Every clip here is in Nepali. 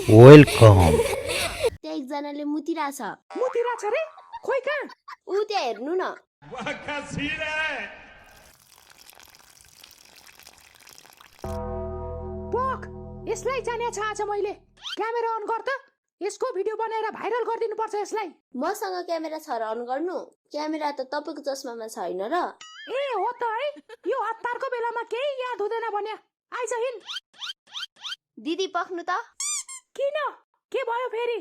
वेलकम। त्यहाँ एकजनाले मुतिरहेछ रे खोइ कहाँ ऊ त्यहाँ हेर्नु न पक यसलाई जाने छ आज मैले क्यामेरा अन गर त यसको भिडियो बनाएर भाइरल गरिदिनु पर्छ यसलाई मसँग क्यामेरा छ र अन गर्नु क्यामेरा त तपाईको चस्मामा छैन र ए हो त है यो हतारको बेलामा केही याद हुँदैन भन्या आइज हिन दिदी पख्नु त किन के भयो फेरि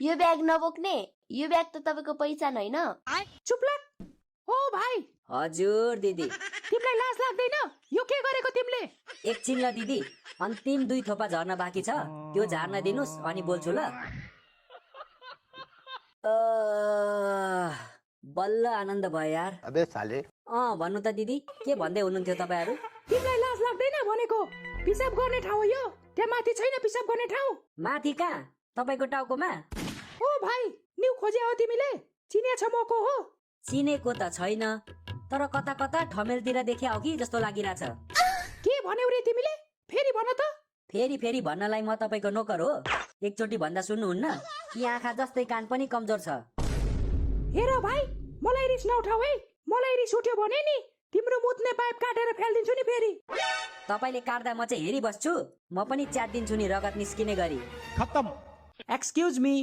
यो ब्याग नबोक्ने यो ब्याग त तपाईको पहिचान हैन चुप लाग ओ भाइ हजुर दिदी तिमीलाई लाज लाग्दैन यो के गरेको तिमीले एकछिन ल दिदी अन्तिम 2 थोपा झर्न बाँकी छ त्यो झार्न दिनुस् अनि बोल्छु ल बल्ल आनन्द भयो यार अबे साले भन्नु त दिदी के भन्दै हुनुहुन्थ्यो तपाईहरु तिमीलाई लाज लाग्दैन भनेको पिसाब गर्ने ठाउँ हो यो त्यहाँ माथि छैन पिसाब गर्ने ठाउँ माथि कहाँ तपाईको टाउकोमा ओ भाइ न्यू खोज्या हो तिमीले चिने छ मको हो चिनेको त छैन तर कता कता ठमेलतिर देखे हो कि जस्तो लागिराछ के भन्यौ रे तिमीले फेरि भन त फेरि भन्नलाई म तपाईको नोकर हो एकचोटी भन्दा सुन्नुहुन्न कि आँखा जस्तै कान पनि कमजोर छ हेर भाइ मलाई रिस नउठाऊ है मलाई रिस उठ्यो भने नि तिम्रो मुत्ने पाइप काटेर फ्याल्दिन्छु नि फेरि तपाईले काट्दा म चाहिँ हेरिबस्छु म पनि च्यात्दिन्छु नि रगत निस्किने गरी खत्तम एक्सक्युज मी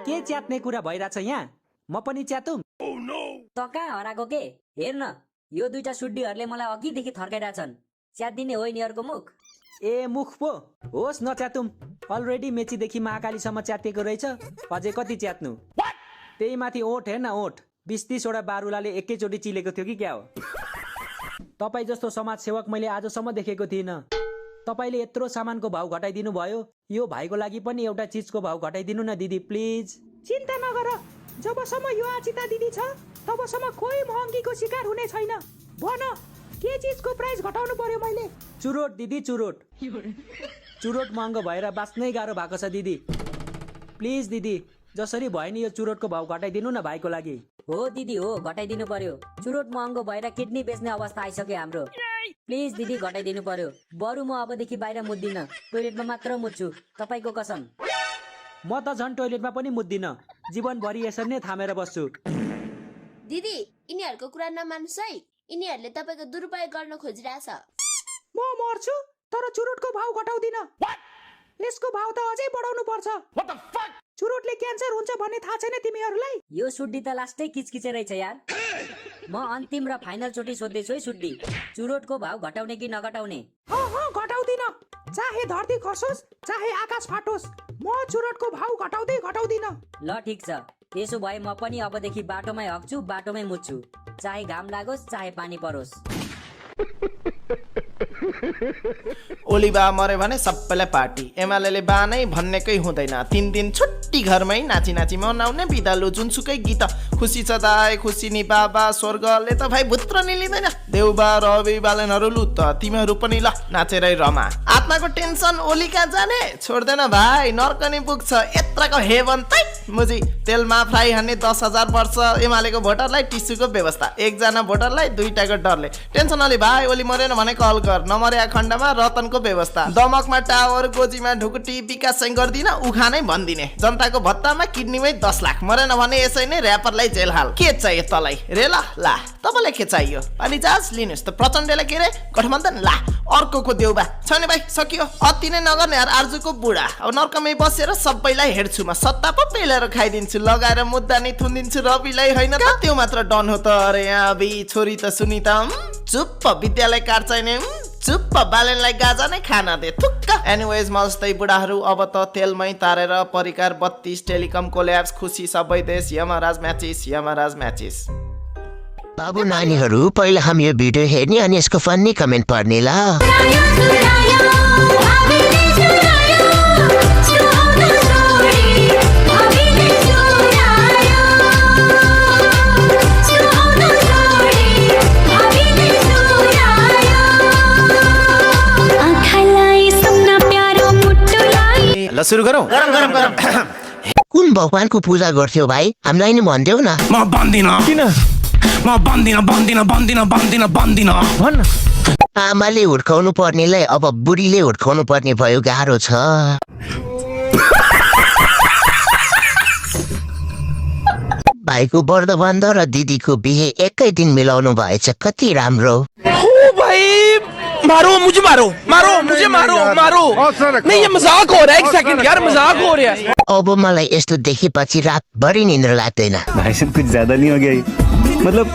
के च्यात्ने कुरा भइराछ यहाँ म पनि च्यातुम त कहाँ हराएको के हेर्न यो दुईटा सुड्डीहरूले मलाई अघिदेखि थर्काइरहेछन् च्यात्दिने हो यिनीहरूको मुख ए मुख पो होस् नच्यातुम अलरेडी मेचीदेखि महाकालीसम्म च्यातिएको रहेछ अझै कति च्यात्नु त्यही माथि ओठ हेर्न ओठ 20-30 वटा बारुलाले एकैचोटि चिलेको थियो कि क्या हो तपाईँ जस्तो समाज सेवक मैले आजसम्म देखेको थिइनँ तपाईँले यत्रो सामानको भाउ घटाइदिनु भयो यो भाइको लागि पनि एउटा चिजको भाउ घटाइदिनु न दिदी प्लिज चिन्ता नगर जबसम्म यो आचिता दिदी छ तबसम्म कोही महँगीको शिकार हुने छैन भन के चिजको प्राइस घटाउनु पर्यो मैले चुरोट दिदी चुरोट चुरोट महँगो भएर बाँच्नै गाह्रो भएको छ दिदी प्लिज दिदी जसरी भयो नि यो चुरोटको भाउ घटाइदिनु न भाइको लागि हो दिदी हो घटाइदिनु पर्यो चुरोट महँगो भएर किडनी बेच्ने अवस्था आइसक्यो हाम्रो प्लिज दिदी घटाइदिनु पर्यो बरु म अबदेखि बाहिर मुद्दिन टोयलेटमा मात्र मुद्छु तपाईको कसम म त झन् टोयलेटमा पनि मुद्दिन जीवनभरि यसरी नै थामेर बस्छु दिदी यिनीहरूको कुरा नमान्नुस् है यिनीहरूले तपाईको दुरुपयोग गर्न खोजिरहेछ म मर्छु तर चुरोटको भाउ घटाउँदिन यसको भाउ त अझै बढाउनु पर्छ चुरोटले क्यान्सर हुन्छ भन्ने थाहा छैन तिमीहरूलाई यो सुड्डी त लास्टै किचकिचे रहेछ यार म अन्तिम र फाइनल चोटी सोध्दैछु है सुड्डी चुरोटको भाउ घटाउने कि नघटाउने घटाउँदिन चाहे धरती खसोस् चाहे आकाश फाटोस् म चुरोटको भाउ घटाउँदिन ल ठिक छ त्यसो भए म पनि अबदेखि बाटोमै हक्छु बाटोमै मुत्छु चाहे घाम लागोस् चाहे पानी परोस् ओली बा मर्यो भने सबैलाई पार्टी एमाले बा नै भन्नेकै हुँदैन 3 दिन छुट्टी घरमै नाची नाची मनाउने बिदालु जुनसुकै गीत खुसी छ दाइ खुसी नि बाबा स्वर्गले त भाइ भुत्र नि लिँदैन देउबा रवि बालनहरू लु त तिमीहरू पनि ल नाचेरै रमा आत्माको टेन्सन ओलीका जाने छोड्दैन भाइ नर्क नि पुग्छ यत्रको हेभन तै मुजी तेलमा फ्राई हान्ने 10,000 वर्ष एमालेको भोटरलाई टिस्युको व्यवस्था एकजना भोटरलाई 2टाको डरले टेन्सन अलि भाइ ओली मरेन भने कल गर नमर्या खण्डमा रतनको व्यवस्था दमकमा टावर गोजीमा ढुकुटी विकास चाहिँ गर्दिन उखानै भन्दिने जनताको भत्तामा किडनीमै 10 लाख मरेन भने यसै नै र्यापरलाई जेल हाल के चाहियो तलाई रेला ला तपाईलाई के चाहियो अनि जहाज लिनुस् त प्रचण्डलाई के रे गठबन्धन ला अर्कोको देउबा छैन भाइ सकियो अति नै नगर्ने यार आर्जुको बुढा अब नर्कमै बसेर सबैलाई हेर्छु म सत्ता पो पेलेर खाइदिन्छु लगाएर मुद्दा नै थुनिदिन्छु रविलाई होइन त त्यो मात्र डन हो त अरे यहाँ बी छोरी त सुनिता चुप्प विद्यालय कार्ड चाहिने चुप्प बालेनलाई गाजा नै खाना दे थुक्क एनिवेज मस्तै बुढाहरू अब त तेलमै तारेर परिकार 32 टेलिकम कोल्याप्स खुसी सबै देश यमराज म्याचेस बाबु नानीहरू पहिला हामी यो भिडियो हेर्ने अनि यसको फन्नी कमेन्ट पढ्ने ल ल सुरु गरौँ गरम कुन भगवानको पूजा गर्थ्यौ भाइ हामीलाई नि भन्देऊ न म भन्दिन किन म भन्दिन भन्न आमाले हुर्काउनु पर्नेलाई अब बुढीले हुर्काउनु पर्ने भयो गाह्रो छ भाइको बर्धबन्ध र दिदीको बिहे एकै दिन मिलाउनु भएछ, कति राम्रो। मारो मुझे मारो नहीं ये मजाक हो रहा है, एक सेकंड यार मजाक हो रहा है। अब मलाई यस्तो देखेपछि रातभरि निन्द्रा लाग्दैन। भाई साहब कुछ ज्यादा नहीं हो गया ये? मतलब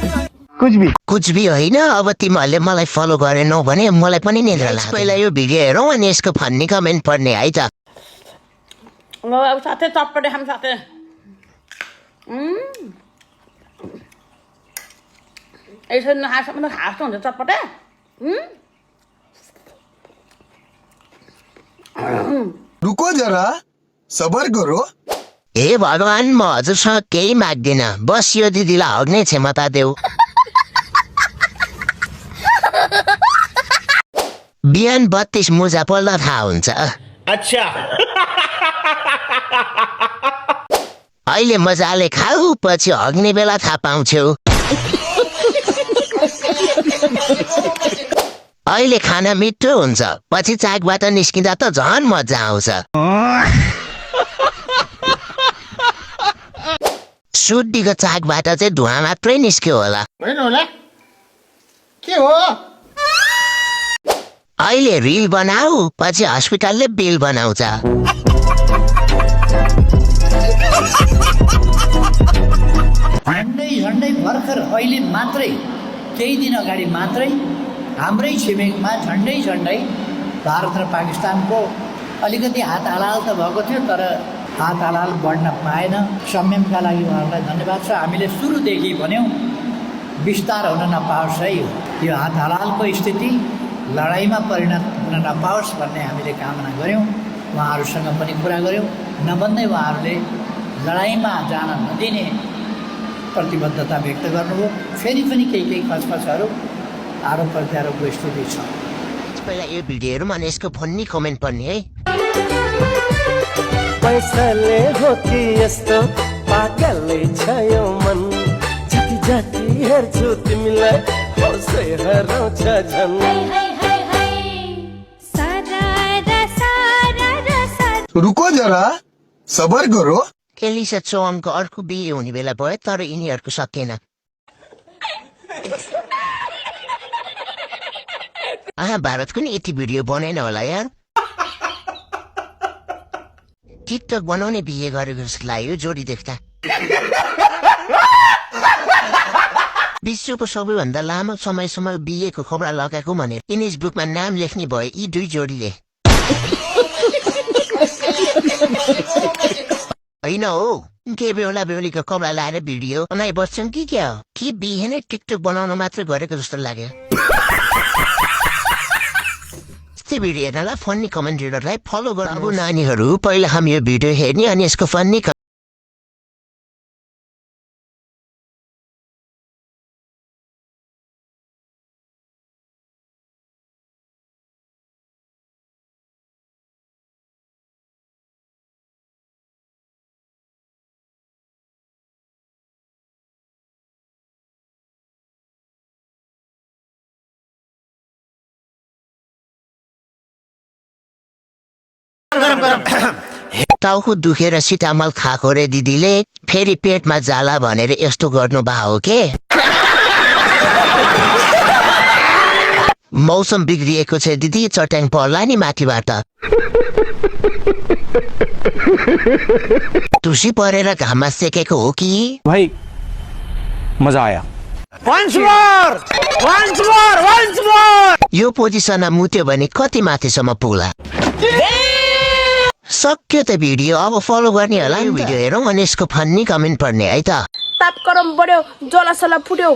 कुछ भी होइन। अब तिमीहरूले मलाई फलो गरेनौ भने मलाई पनि निन्द्रा लाग्छ। पहिला यो भिडियो हेरौँ अनि यसको फन्नी कमेन्ट पढ्ने है त। अब साथै चटपटे खाम साथै। यसरी नखासम्म खास हुन्छ चटपटे। रुको जरा सबर करो। हे भगवान, म हजुरसँग केही माग्दिन, बस यो दिदीलाई हग्ने क्षमता देऊ। बिहान 32 मुजा पल्दा थाहा हुन्छ। अच्छा अहिले मजाले खाऊ, पछि हग्ने बेला थाहा पाउँछौ। अहिले खाना मिठो हुन्छ, पछि चाकबाट निस्किँदा त झन् मजा आउँछ। सुड्डीको चाकबाट चाहिँ धुवा मात्रै निस्क्यो होला। के हो? अहिले रिल बनाऊ, पछि हस्पिटलले बिल बनाउँछ। झन्डै भर्खर अहिले मात्रै केही दिन अगाडि मात्रै हाम्रै छिमेकमा झन्डै भारत र पाकिस्तानको अलिकति हात हलाल त भएको थियो, तर हात हलाल बढ्न पाएन। संयमका लागि उहाँहरूलाई धन्यवाद छ। हामीले सुरुदेखि भन्यौँ विस्तार हुन नपाओस् है, यो हात हलालको स्थिति लडाइँमा परिणत हुन नपाओस् भन्ने हामीले कामना गऱ्यौँ। उहाँहरूसँग पनि कुरा गऱ्यौँ, नभन्दै उहाँहरूले लडाइँमा जान नदिने प्रतिबद्धता व्यक्त गर्नुभयो। फेरि पनि केही खचखचहरू आरोप प्रत्यारोपको स्थिति छ। पहिला यो भिडियो हेरौँ अनि यसको फन्नी कमेन्ट पढ्ने है। पैसाले हो कि यस्तो पागलै छ यो मन, जति जति हेर्छु तिमीलाई होसै हराउँछ झन्। रुको जरा सबर करो। एलिसा चौहानको अर्को बिहे हुने बेला भयो, तर यिनीहरूको सकेन। भारतको नि यति भिडियो बनेन होला यार। टिकटक बनाउने बिहे गरेको जस्तो लाग्यो जोडी देख्दा। विश्वको सबैभन्दा लामो समयसम्म बिहेको खबरा लगाएको भनेर गिनिज बुकमा नाम लेख्ने भयो यी दुई जोडीले। होइन हो, के बेहुला बेहुलीको कपडा लाएर भिडियो बनाइ बस्छन् कि क्या हो? कि बिहे नै टिकटक बनाउन मात्र गरेको जस्तो लाग्यो। यस्तै भिडियो हेर्नलाई फन्नी कमेन्ट रिडरलाई फलो गर्नु। अब नानीहरू, पहिला हामी यो भिडियो हेर्ने अनि यसको फन्नी टाउको दुखेर सिटामल खाएको रे दिदीले, फेरि पेटमा जाला भनेर यस्तो गर्नु भयो के? मौसम बिग्रिएको छ दिदी, चट्याङ पर्ला नि माथिबाट। तुसी परेर घाममा सेकेको हो कि? भाई मजा आया। यो पोजिसनमा मुत्यो भने कति माथिसम्म पुग्ला? सक्यो त भिडियो। अब फलो गर्ने होला। यो भिडियो हेरौँ अनि यसको फन्नी कमेन्ट पढ्ने है त। ताप गरम बढ्यो, जलासला फुट्यो,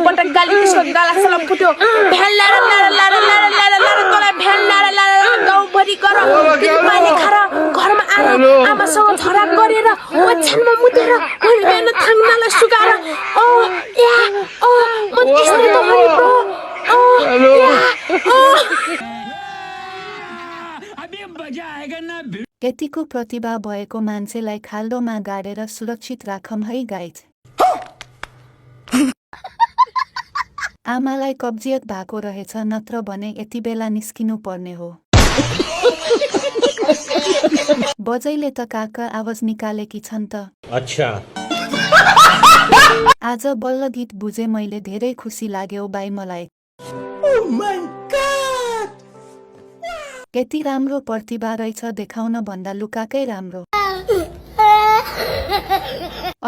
पटक गाली त्यसको गालासला फुट्यो, भ्यान लाएर तँलाई भ्यान लाएर गाउँभरि गर, पानी खाएर घरमा आएर आमासँग झगडा गरेर ओछ्यानमा मुतेर बिहान थाङ्नालाई सुकाएर म त्यस्तै त भनेको। यतिको प्रतिभा भएको मान्छेलाई खाल्डोमा गाडेर सुरक्षित राखौँ है गाइज। आमालाई कब्जियत भएको रहेछ, नत्र भने यति बेला निस्किनु पर्ने हो। बजैले त काका आवाज निकालेकी छन् त। आज बल्ल गीत बुझे मैले धेरै खुसी लाग्यो बाई मलाई यति राम्रो प्रतिभा रहेछ देखाउन भन्दा लुकाकै राम्रो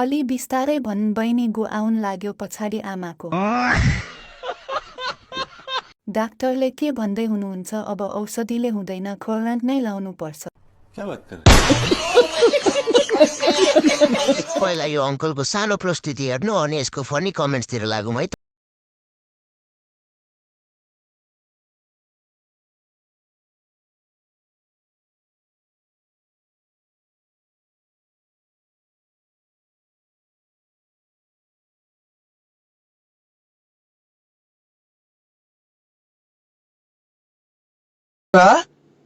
अलि बिस्तारै भन् बहिनी गु आउन लाग्यो पछाडि आमाको डाक्टरले के भन्दै हुनुहुन्छ अब औषधिले हुँदैन खोराक नै लाउनु पर्छ पहिला यो अङ्कलको सानो प्रस्तुति हेर्नु अनि यसको फनी कमेन्ट्सतिर लागौँ है त।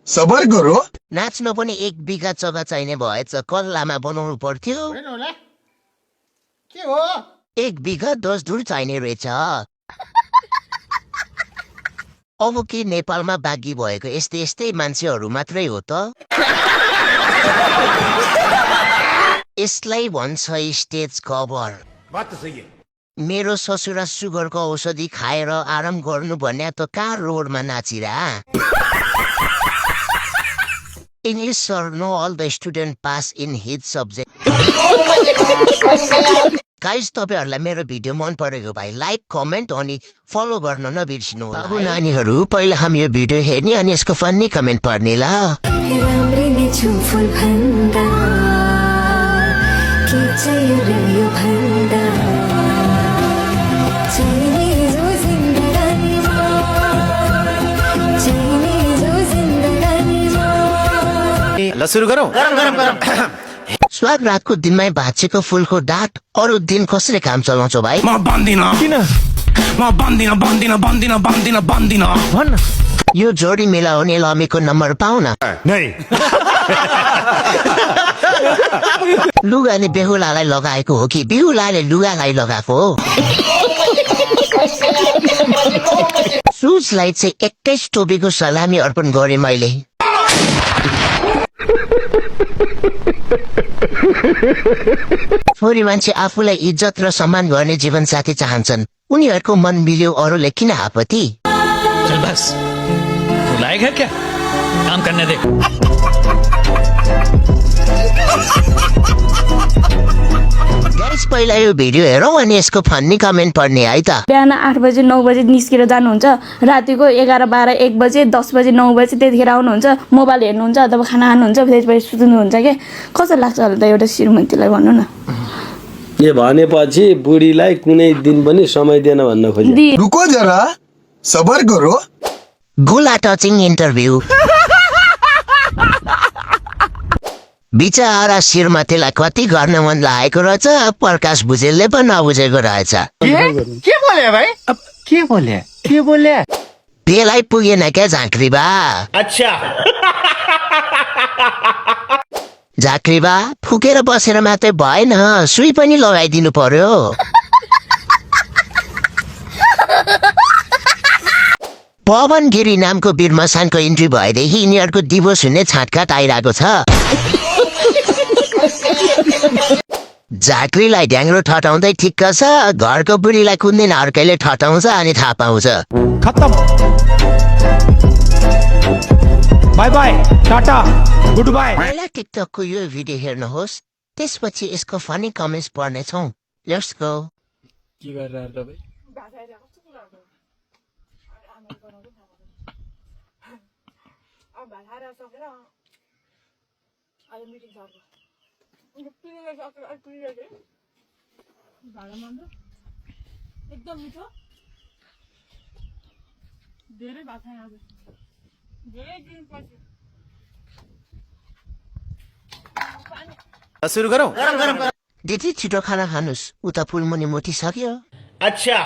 सबर करो नाच्न पनि 1 बिघा जग्गा चाहिने भएछ कल्लामा बनाउनु पर्थ्यो के हो 1 बिघा 10 धुर चाहिने रहेछ अब के नेपालमा बागी भएको यस्तै यस्तै मान्छेहरू मात्रै हो त यसलाई भन्छ स्टेज कभर मेरो ससुरा सुगरको औषधि खाएर आराम गर्नु भन्ने त कहाँ रोडमा नाचिरा English sir, no, all the student pass in his subject. Guys, तपाईहरुलाई मेरो भिडियो मन परेको भए लाइक कमेन्ट अनि फलो गर्न नबिर्सिनु होला। अब नानीहरु पहिला हामी यो भिडियो हेर्ने अनि यसको फन्नी कमेन्ट पढ्ने ल। ल सुरु गरौँ स्वाग रातको दिनमै भाँचेको फूलको डाँट अरू दिन कसरी काम चलाउँछौ भाइ म बन्दिन किन म बन्दिन भन्न यो जोडी मिलाउने लमीको नम्बर पाउन लुगाले बेहुलालाई लगाएको हो कि बेहुलाले लुगालाई लगाएको हो सुजलाई चाहिँ 21 टोपीको सलामी अर्पण गरे मैले छोरी मान्छे आफूलाई इज्जत र सम्मान गर्ने जीवनसाथी चाहन्छन् उनीहरूको मन मिल्यो अरूले किन आपत्ति चल बस तू लायक है क्या काम करने दे गाइस पहिला यो भिडियो हेरौँ अनि यसको फन्नी कमेन्ट पढ्ने है त बिहान 8 बजे 9 बजे निस्केर जानुहुन्छ रातिको 11 12 1 बजे 10 बजे 9 बजे त्यतिखेर आउनुहुन्छ मोबाइल हेर्नुहुन्छ अथवा खाना खानुहुन्छ त्यसपछि सुत्नुहुन्छ के कस्तो लाग्छ होला त एउटा श्रीमतीलाई भन्नु न ये भनेपछि बुढीलाई कुनै दिन पनि समय दिएन भन्न खोजे रुको जरा सबर करो गोला टचिङ इन्टरभ्यू बिचारा श्रीमतीलाई कति गर्न मन लागेको रहेछ प्रकाश भुजेलले पनि नबुझेको रहेछ के बोले भाइ के बोले बेलै पुगेन क्या झाँक्री बा अच्छा झाँक्री बा फुकेर बसेर मात्रै भएन सुई पनि लगाइदिनु पर्यो पवन गिरी नामको वीर मसानको इन्ट्री भएदेखि यिनीहरूको डिभोर्स हुने छाटकाट आइरहेको छ झाँक्रीलाई ढ्याङ्ग्रो ठटाउँदै ठिक्क छ घरको बुढीलाई कुन दिन अर्कैले ठटाउँछ अनि थाहा पाउँछ खत्तम by by tata good by पहिला टिकटकको यो भिडियो हेर्नुहोस् त्यसपछि यसको फनी कमेन्ट्स पढ्नेछौँ लेट्स गो के गरेर त भाइ एकदम मिठो धेरै भात खाएँ आज धेरै दिन पछि सुरु गरौँ दिदी छिटो खाना खानुस् उता फुलमुनि मुटिसक्यो अच्छा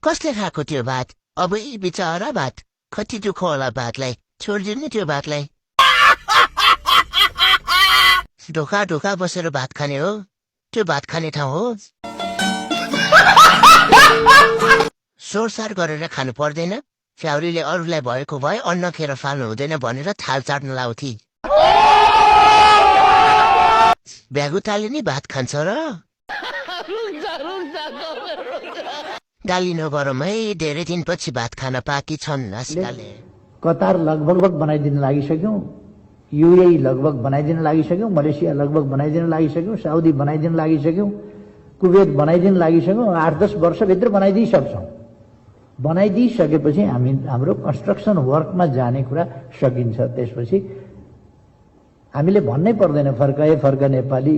कसले खाएको त्यो भात अब यी बिचरा भात कति दुःख होला भातलाई छोडिदिनु त्यो भातलाई ढोका ढोका बसेर भात खाने हो त्यो भात खाने ठाउँ हो सोरसार गरेर खानु पर्दैन फ्याउरीले अरूलाई भएको भए अन्न खेर फाल्नु हुँदैन भनेर थाल चाट्न लाउँथे भ्यागुताले नि भात खान्छ र गाली नगरौँ है धेरै दिनपछि भात खान पाकी छन् नास्ताले कतार लगभग बनाइदिन लागिसक्यौँ युएई लगभग बनाइदिन लागिसक्यौँ मलेसिया लगभग बनाइदिन लागिसक्यौँ साउदी बनाइदिन लागिसक्यौँ कुवेत बनाइदिन लागिसक्यौँ 8-10 वर्षभित्र बनाइदिइसक्छौँ बनाइदिइसकेपछि हाम्रो कन्स्ट्रक्सन वर्कमा जाने कुरा सकिन्छ त्यसपछि हामीले भन्नै पर्दैन फर्क नेपाली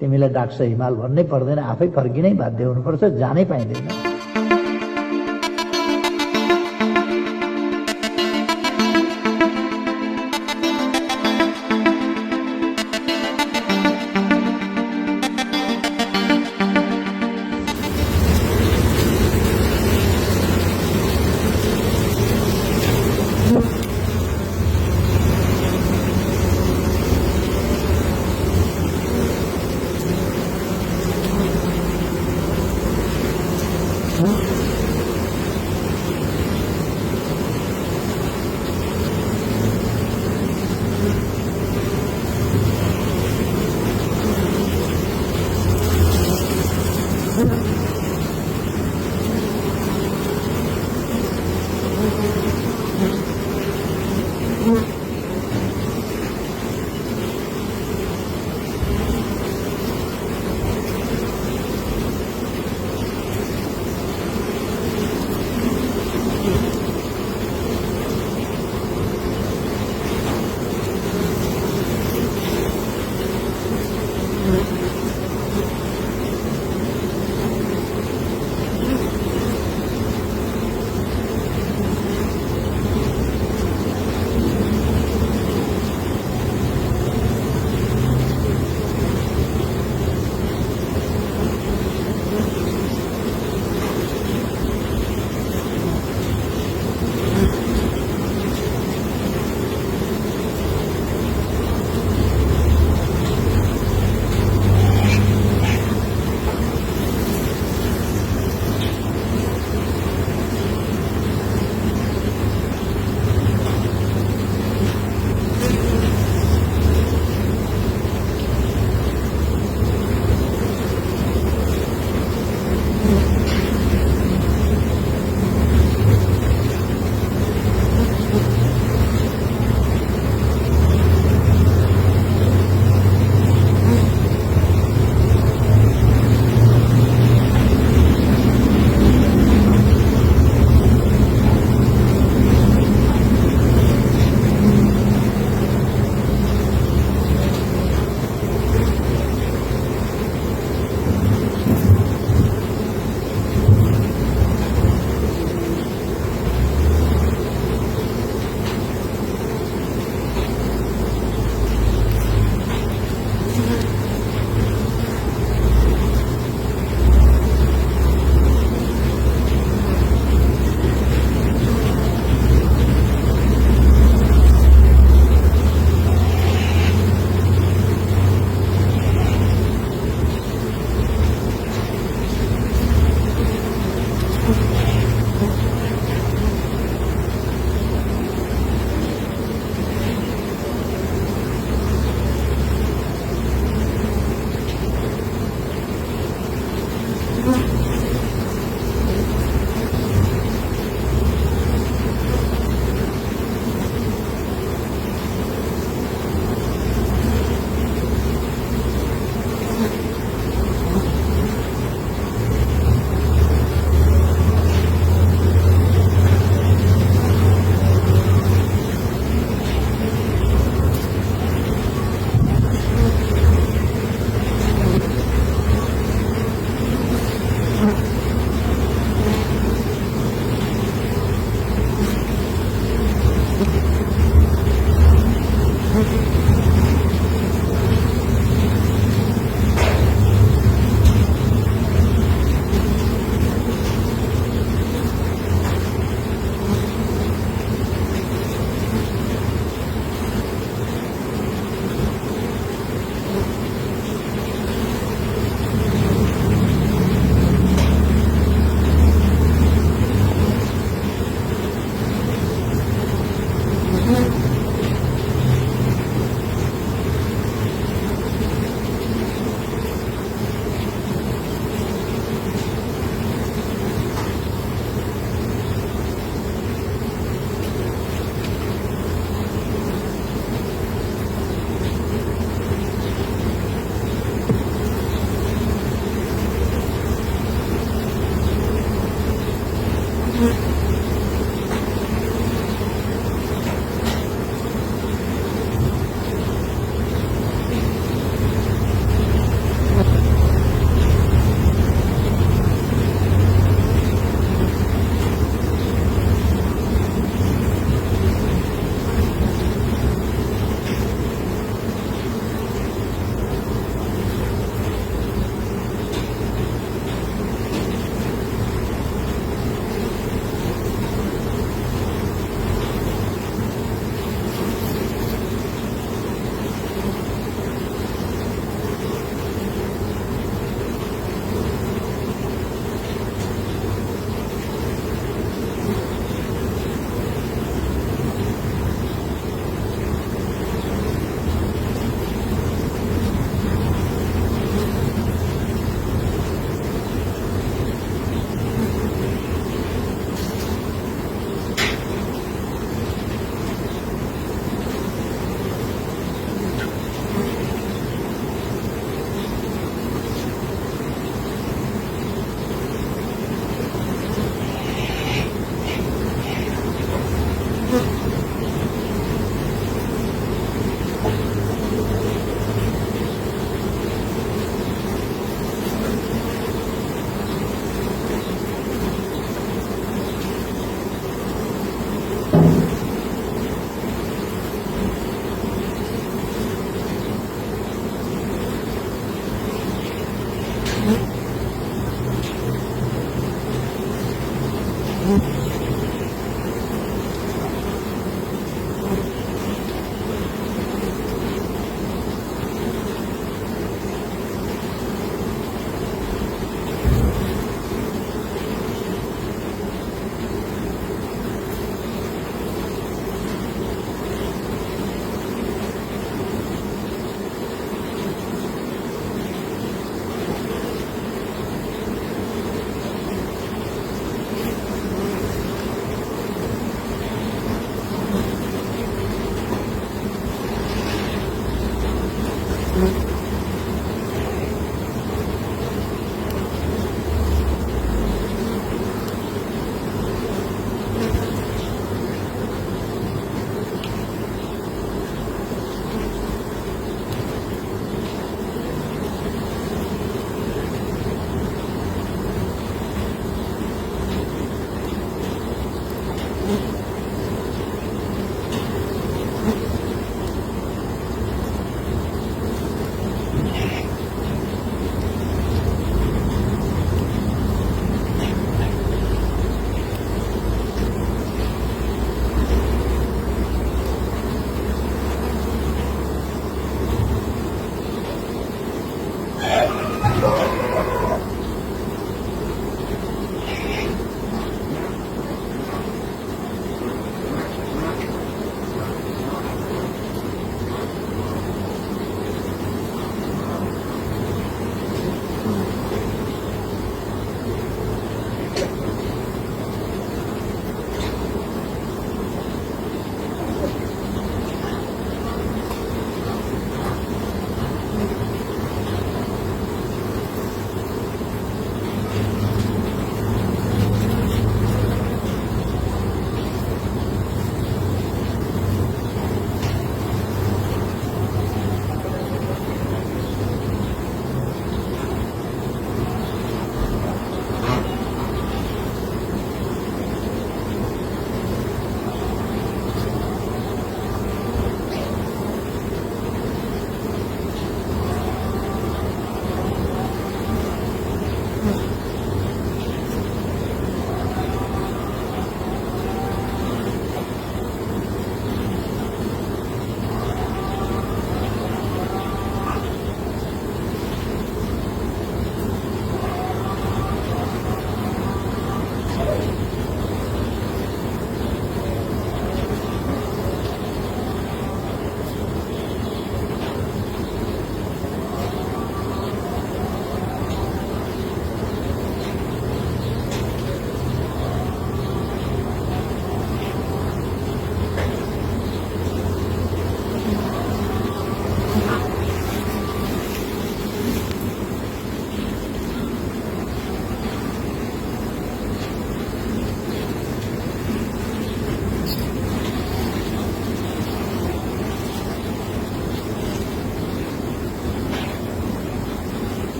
तिमीलाई डाक्छ हिमाल भन्नै पर्दैन आफै फर्किनै बाध्य हुनुपर्छ जानै पाइँदैन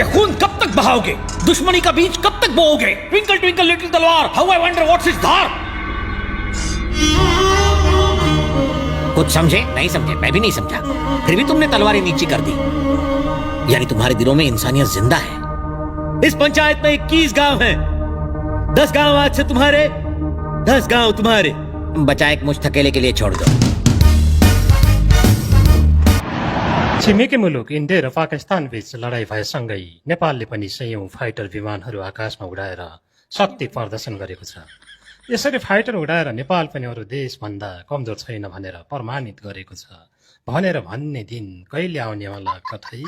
ये खून कब तक बहाओगे? दुश्मनी का बीज कब तक बोओगे? ट्विंकल ट्विंकल लिटिल तलवार, how I wonder what's it's धार। कुछ समझे? नहीं समझे, मैं भी नहीं समझा। फिर भी तुमने तलवारें नीची कर दी। यानी तुम्हारे दिलों में इंसानियत जिंदा है। इस पंचायत में 21 गांव हैं। 10 गांव आज से तुम्हारे, 10 गांव तुम्हारे। बचा एक मुझ थकेले के लिए छोड़ दो। छिमेकी मुलुक इन्डिया र पाकिस्तान बीच लडाईँ भएसँगै नेपालले पनि सयौं फाइटर विमानहरू आकाशमा उडाएर शक्ति प्रदर्शन गरेको छ। यसरी फाइटर उडाएर नेपाल पनि अरू देशभन्दा कमजोर छैन भनेर प्रमाणित गरेको छ भनेर भन्ने दिन कहिले आउने होला कठै।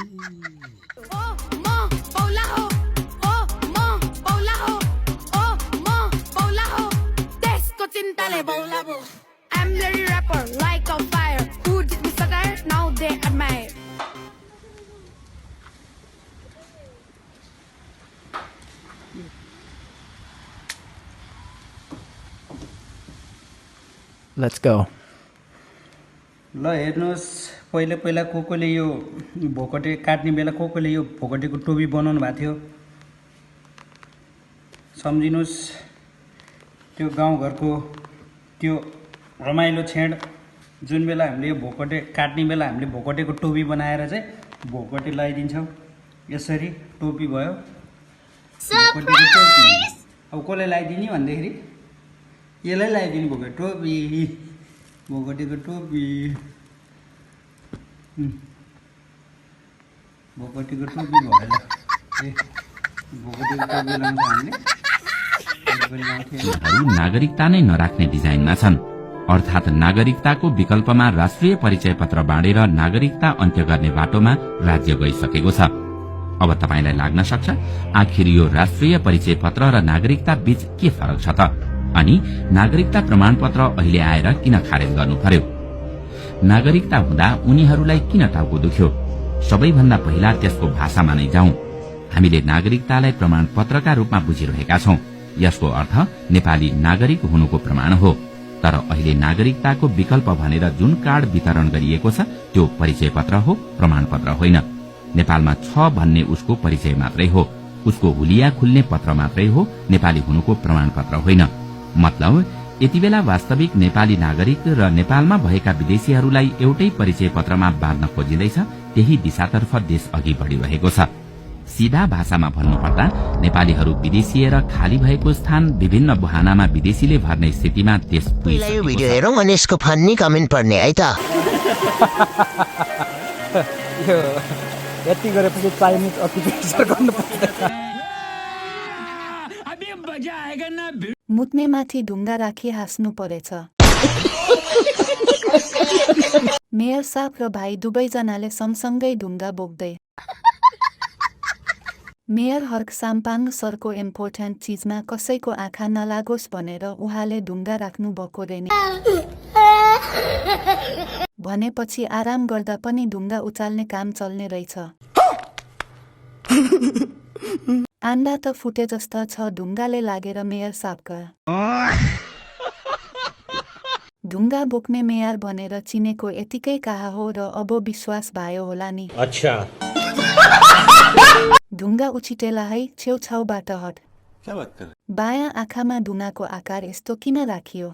Let's go. ल हेर्नुहोस्, पहिला कोले यो भोकटे काट्ने बेला कोले यो भोकटेको टोपी बनाउनु भएको थियो। सम्झिनुहोस्, त्यो गाउँघरको त्यो रमाइलो छेड जुन बेला हामीले यो भोकटे काट्ने बेला हामीले भोकटेको टोपी बनाएर चाहिँ भोकटे लगाइदिन्छौँ। यसरी टोपी भयो, भोकटेको टोपी। अब कसले लगाइदिने भन्दाखेरि यसलाई लगाइदिनु भोकटे टोपी, भोकटेको टोपी, भोकटेको टोपी भएर भोकटेको टोपी लाउँछ हामीले। नागरिकता नै नराख्ने डिजाइनमा छन्, अर्थात नागरिकताको विकल्पमा राष्ट्रिय परिचय पत्र बाँडेर नागरिकता अन्त्य गर्ने बाटोमा राज्य गइसकेको छ। अब तपाईलाई लाग्न सक्छ, आखिर यो राष्ट्रिय परिचय पत्र र नागरिकता बीच के फरक छ त? अनि नागरिकता प्रमाणपत्र अहिले आएर किन खारेज गर्नु पर्यो? नागरिकता हुँदा उनीहरूलाई किन टाउको दुख्यो? सबैभन्दा पहिला त्यसको भाषामा नै जाउँ। हामीले नागरिकतालाई प्रमाणपत्रका रूपमा बुझिरहेका छौं। यसको अर्थ नेपाली नागरिक हुनुको प्रमाण हो। तर अहिले नागरिकताको विकल्प भनेर जुन कार्ड वितरण गरिएको छ त्यो परिचय पत्र हो, प्रमाणपत्र होइन। नेपालमा छ भन्ने उसको परिचय मात्रै हो, उसको हुलिया खुल्ने पत्र मात्रै हो, नेपाली हुनुको प्रमाणपत्र होइन। मतलब यति बेला वास्तविक नेपाली नागरिक र नेपालमा भएका विदेशीहरूलाई एउटै परिचय पत्रमा बाँध्न खोजिँदैछ। त्यही दिशातर्फ देश अघि बढ़िरहेको छ। सीधा भाषामा भन्नुपर्दा नेपालीहरू विदेशिएर खाली भएको स्थान विभिन्न बहानामा विदेशीले भर्ने स्थितिमा देश यो भिडियो हेरौँ अनि यसको फन्नी कमेन्ट पढ्ने है त। यति गरेपछि चाइनिज अति प्रेसर गर्नुपर्छ। मुत्ने माथि ढुङ्गा राखी हाँस्नु परेछ। मेयर साहब र भाइ दुवैजनाले सँगसँगै ढुङ्गा बोक्दै। मेयर हर्क साम्पाङ सरको इम्पोर्टेन्ट चिजमा कसैको आँखा नलागोस् भनेर उहाँले ढुङ्गा राख्नु भएको रे नि। भनेपछि आराम गर्दा पनि ढुङ्गा उचाल्ने काम चल्ने रहेछ। आन्डा त फुटे जस्ता छ ढुङ्गाले लागेर मेयर साहबका। ढुङ्गा बोक्ने मेयर भनेर चिनेको यतिकै कहाँ हो र अब विश्वास भयो होला नि। अच्छा ढुङ्गा उछिटेला है, छेउछाउबाट हट। बायाँ आँखामा ढुङ्गाको आकार यस्तो किन राखियो?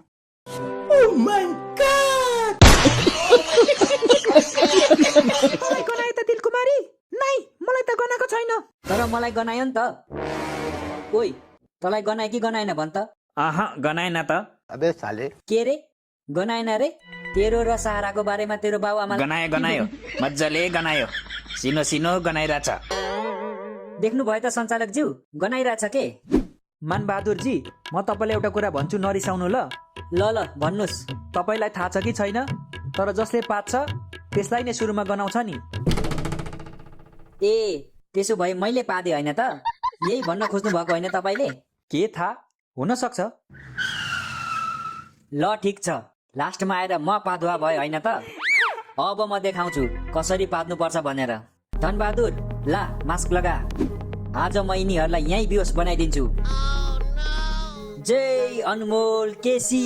गनाए त दिलकुमारी? नै, मलाई त गनाएको छैन। तर मलाई गनायो नि त। ओइ, तलाई गनाए कि गनाएन भन् त? गनाएन त। अबे साले के रे गनाएन रे? तेरो र सहाराको बारेमा तेरो बाउ आमा गनायो मजाले गनायो। सिनो सिनो गनाइरहेछ। देख्नु भयो त सञ्चालक ज्यू, गनाइरहेछ के? मानबहादुरजी, म तपाईँलाई एउटा कुरा भन्छु, नरिसाउनु ल। ल भन्नुहोस्। तपाईँलाई थाहा छ कि छैन, तर जसले पाच्छ त्यसलाई नै सुरुमा गनाउँछ नि। ए, त्यसो भए मैले पादे होइन त? यही भन्न खोज्नु भएको होइन तपाईँले? के थाहा, हुन सक्छ। ल ठिक छ, लास्टमा आएर म पादुवा भयो होइन त? अब म देखाउँछु कसरी पाद्नुपर्छ भनेर। धनबहादुर, ला मास्क लगा। आज म यिनीहरूलाई यहीँ बेहोस बनाइदिन्छु। जय अनमोल केसी।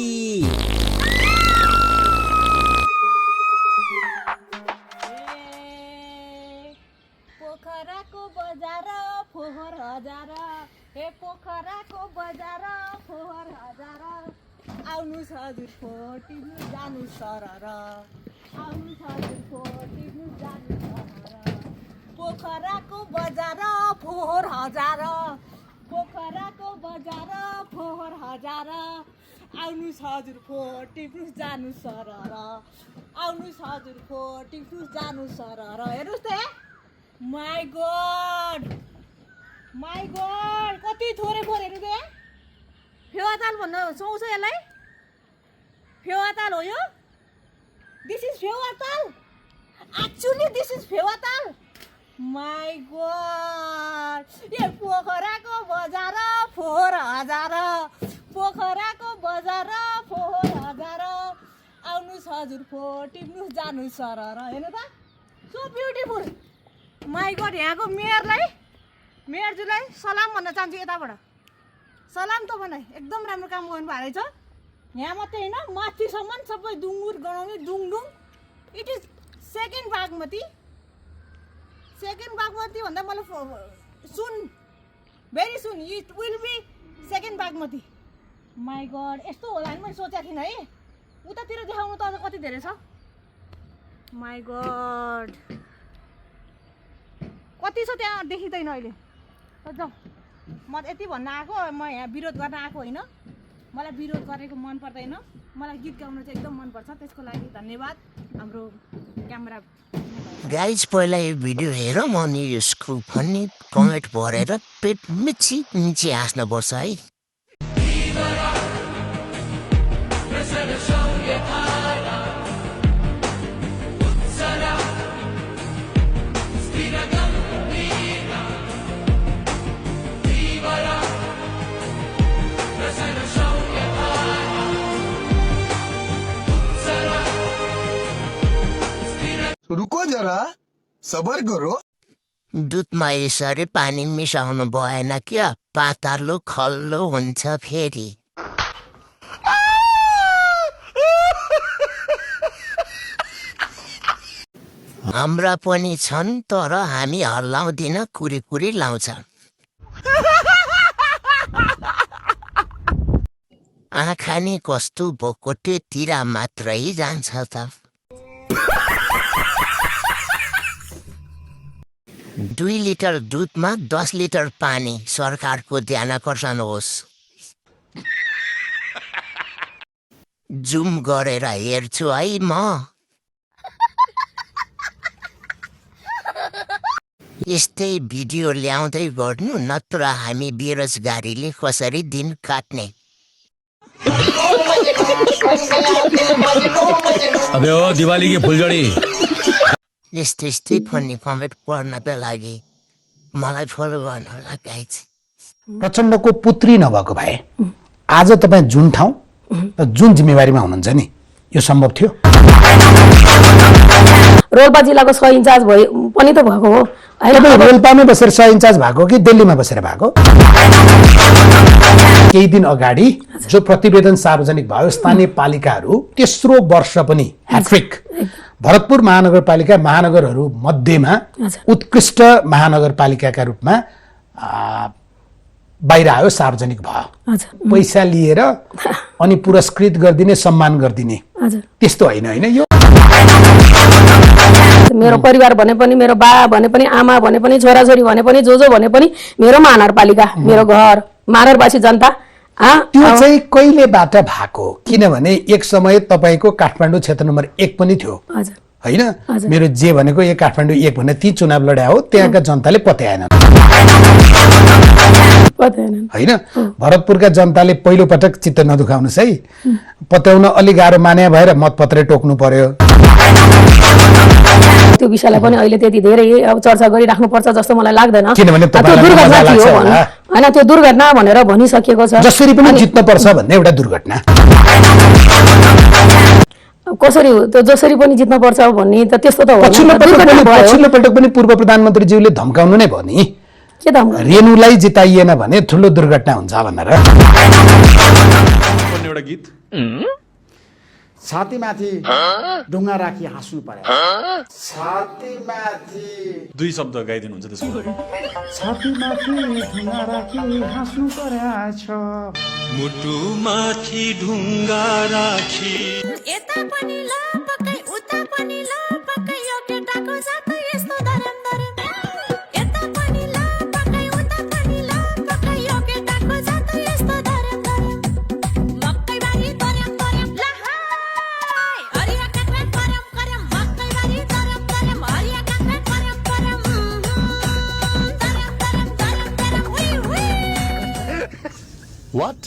पोखराको बजार फोहोर हजार हे पोखराको बजार फोहोर हजार आउनुहोस् हजुर फोटिनु जानु सरर आउनुहोस् हजुर फोटिनु जानु सरर पोखराको बजार फोहोर हजार पोखराको बजार फोहोर हजार आउनुहोस् हजुर फोटिनु जानु सरर आउनुहोस् हजुर फोटिनु जानु सरर हेर्नुहोस् त माई गॉड कति थोरै फोहोर हेर्नु त फेवाताल भन्न सुहाउँछ यसलाई फेवाताल हो यो this is Phewatal actually this is Phewatal my god यो पोखराको बजार फोहोर हजार पोखराको बजार फोहोर हजार आउनुहोस् हजुर फोहोर टिप्नु जानु सरर हेर्नु त सो ब्युटिफुल माई गॉड यहाँको मेयरज्यूलाई सलाम भन्न चाहन्छु यताबाट सलाम तपाईँलाई एकदम राम्रो काम गर्नुभएको रहेछ यहाँ मात्रै होइन माथिसम्म सबै दुङ्गुर गनाउने दुङदुङ इट इज सेकेन्ड बागमती भन्दा मलाई soon very soon it will be second Bagmati my god यस्तो होला नि मैले सोचेको थिइनँ है उतातिर देखाउनु त अझ कति धेरै छ माई गॉड कति छ त्यहाँ देखिँदैन अहिले जाउँ म यति भन्न आएको म यहाँ विरोध गर्न आएको होइन मलाई विरोध गरेको मन पर्दैन मलाई गीत गाउन चाहिँ एकदम मनपर्छ त्यसको लागि धन्यवाद हाम्रो क्यामेरा गाइज पहिला यो भिडियो हेरौँ अनि यसको भन्ने कमेन्ट भरेर पेट मिची हाँस्नुपर्छ है रुको जरा सबर करो दुधमा यसरी पानी मिसाउनु भएन क्या पातलो खल्लो हुन्छ फेरि हाम्रा पनि छन् तर हामी हल्लाउँदिन कुरी लाउँछ आँखा नि कस्तो भोकोटेतिर मात्रै जान्छ त 2 लिटर दुधमा 10 लिटर पानी सरकारको ध्यान आकर्षण जुम गरेर हेर्छु है म यस्तै भिडियो ल्याउँदै गर्नु नत्र हामी बेरोजगारीले कसरी दिन काट्ने अबे ओ दिवाली की फुलझडी यस्तै फन्नी कमेन्ट पढ्नका लागि मलाई फलो गर्नु होला गाइज प्रचण्डको पुत्री नभएको भए आज तपाईँ जुन ठाउँ र जुन जिम्मेवारीमा हुनुहुन्छ नि यो सम्भव थियो रोल्पा जिल्लाको 6 इन्चार्ज पनि त भएको हो रोल्पामै बसेर 6 इन्चार्ज भएको कि दिल्लीमा बसेर भएको केही दिन अगाडि जो प्रतिवेदन सार्वजनिक भयो स्थानीय पालिकाहरू तेस्रो वर्ष पनि ह्याट्रिक भरतपुर महानगरपालिका महानगरहरू मध्येमा उत्कृष्ट महानगरपालिकाका रूपमा बाहिर आयो सार्वजनिक भयो पैसा लिएर अनि पुरस्कृत गरिदिने सम्मान गरिदिने त्यस्तो होइन यो मेरो परिवार भने पनि मेरो बा भने पनि आमा भने पनि छोराछोरी भने पनि जो भने पनि मेरो महानगरपालिका मेरो घर महानगरवासी जनता त्यो चाहिँ कहिलेबाट भएको किनभने एक समय तपाईको काठमाडौँ क्षेत्र नम्बर 1 पनि थियो हैन मेरो जे भनेको एक काठमाडौँ 1 भने ती चुनाव लड्या हो त्यहाँका जनताले पत्याएनन् हैन भरतपुरका जनताले पहिलो पटक चित्त नदुखाउनुस् है पत्याउन अलि गाह्रो माने भएर मतपत्रै टोक्नु पर्यो त्यो विषयलाई पनि अहिले त्यति धेरै अब चर्चा गरिराख्नु पर्छ जस्तो मलाई लाग्दैन किनभने हैन त्यो दुर्घटना भनेर भनिसकिएको छ जसरी पनि जित्न पर्छ भन्ने एउटा दुर्घटना कसरी हो त्यो जसरी पनि जित्न पर्छ भन्ने त त्यस्तो त हो पछिल्लो पटक पनि पूर्व प्रधानमन्त्रीज्यूले धम्काउनु नै भयो नि के धम्का रेणुलाई जिताइएन भने ठुलो दुर्घटना हुन्छ भनेर एउटा गीत छातीमाथि ढुङ्गा राखी हाँस्नु पर्यो छातीमाथि 2 शब्द गाइदिनुहुन्छ त्यसको छातीमाथि ढुङ्गा राखी हाँस्नु पर्छ मुटुमाथि ढुङ्गा राखी यता पनि ल पक्कै उता पनि ल पक्कै यो केटाको जात यस्तो धरम धरम यता पनि ल पक्कै उता पनि ल पक्कै यो केटाको जात यस्तो धरम धरम मक्कै बारी धरम धरम ल हाय हरिया काक्रा परम करम मक्कै बारी धरम धरम हरिया काक्रा परम करम धरम धरम धरम धरम उई उई व्हाट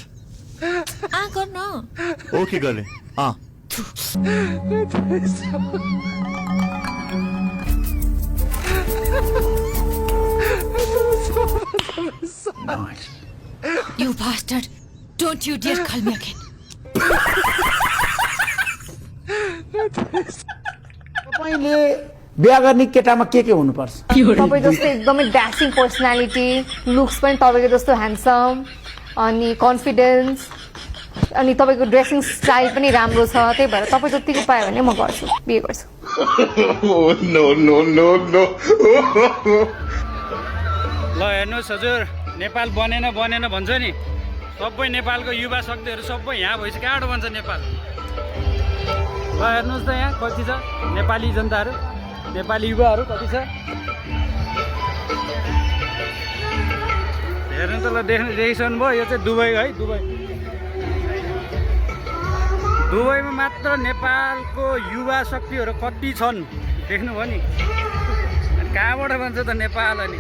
गर्न ओके गर्ने You bastard! Don't you dare call me again. तपाईँले बिहा गर्ने केटामा के हुनुपर्छ तपाईँ जस्तो एकदमै ड्यासिङ पर्सनालिटी लुक्स पनि तपाईँको जस्तो ह्यान्डसम अनि कन्फिडेन्स अनि तपाईँको ड्रेसिङ स्टाइल पनि राम्रो छ त्यही भएर तपाईँ जतिको पायो भने म गर्छु बिहे गर्छु ल हेर्नुहोस् हजुर नेपाल बनेन भन्छ नि सबै नेपालको युवा शक्तिहरू सबै यहाँ भएपछि कहाँबाट बन्छ नेपाल ल हेर्नुहोस् त यहाँ कति छ नेपाली जनताहरू नेपाली युवाहरू कति छ हेर्नु त ल देखिसक्नु भयो यो चाहिँ दुबई है दुबईमा मात्र नेपालको युवा शक्तिहरू कति छन् देख्नुभयो नि कहाँबाट भन्छ त नेपाल अनि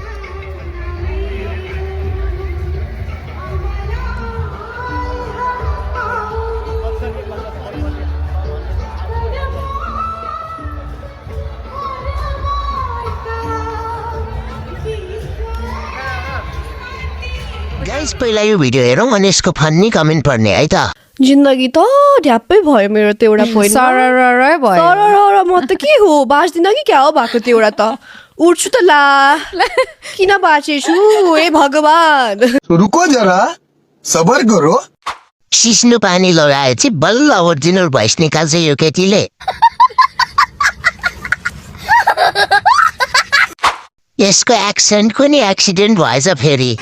गाइस पहिला यो भिडियो हेरौँ अनि यसको फन्नी कमेन्ट पढ्ने है त जिन्दगी त ढ्याप्पै भयो मेरो त्यो एउटा पोइन्ट सरर म त के हो बाँच्दिन कि क्या हो भएको त्यो एउटा त उठ्छु त ला किन बाँचेछु हे भगवान रुको जरा सबर करो सिस्नु पानी लगाएपछि बल्ल ओरिजिनल भोइस निकाल्छ यो केटीले यसको एक्सेन्टको नि एक्सिडेन्ट भएछ फेरि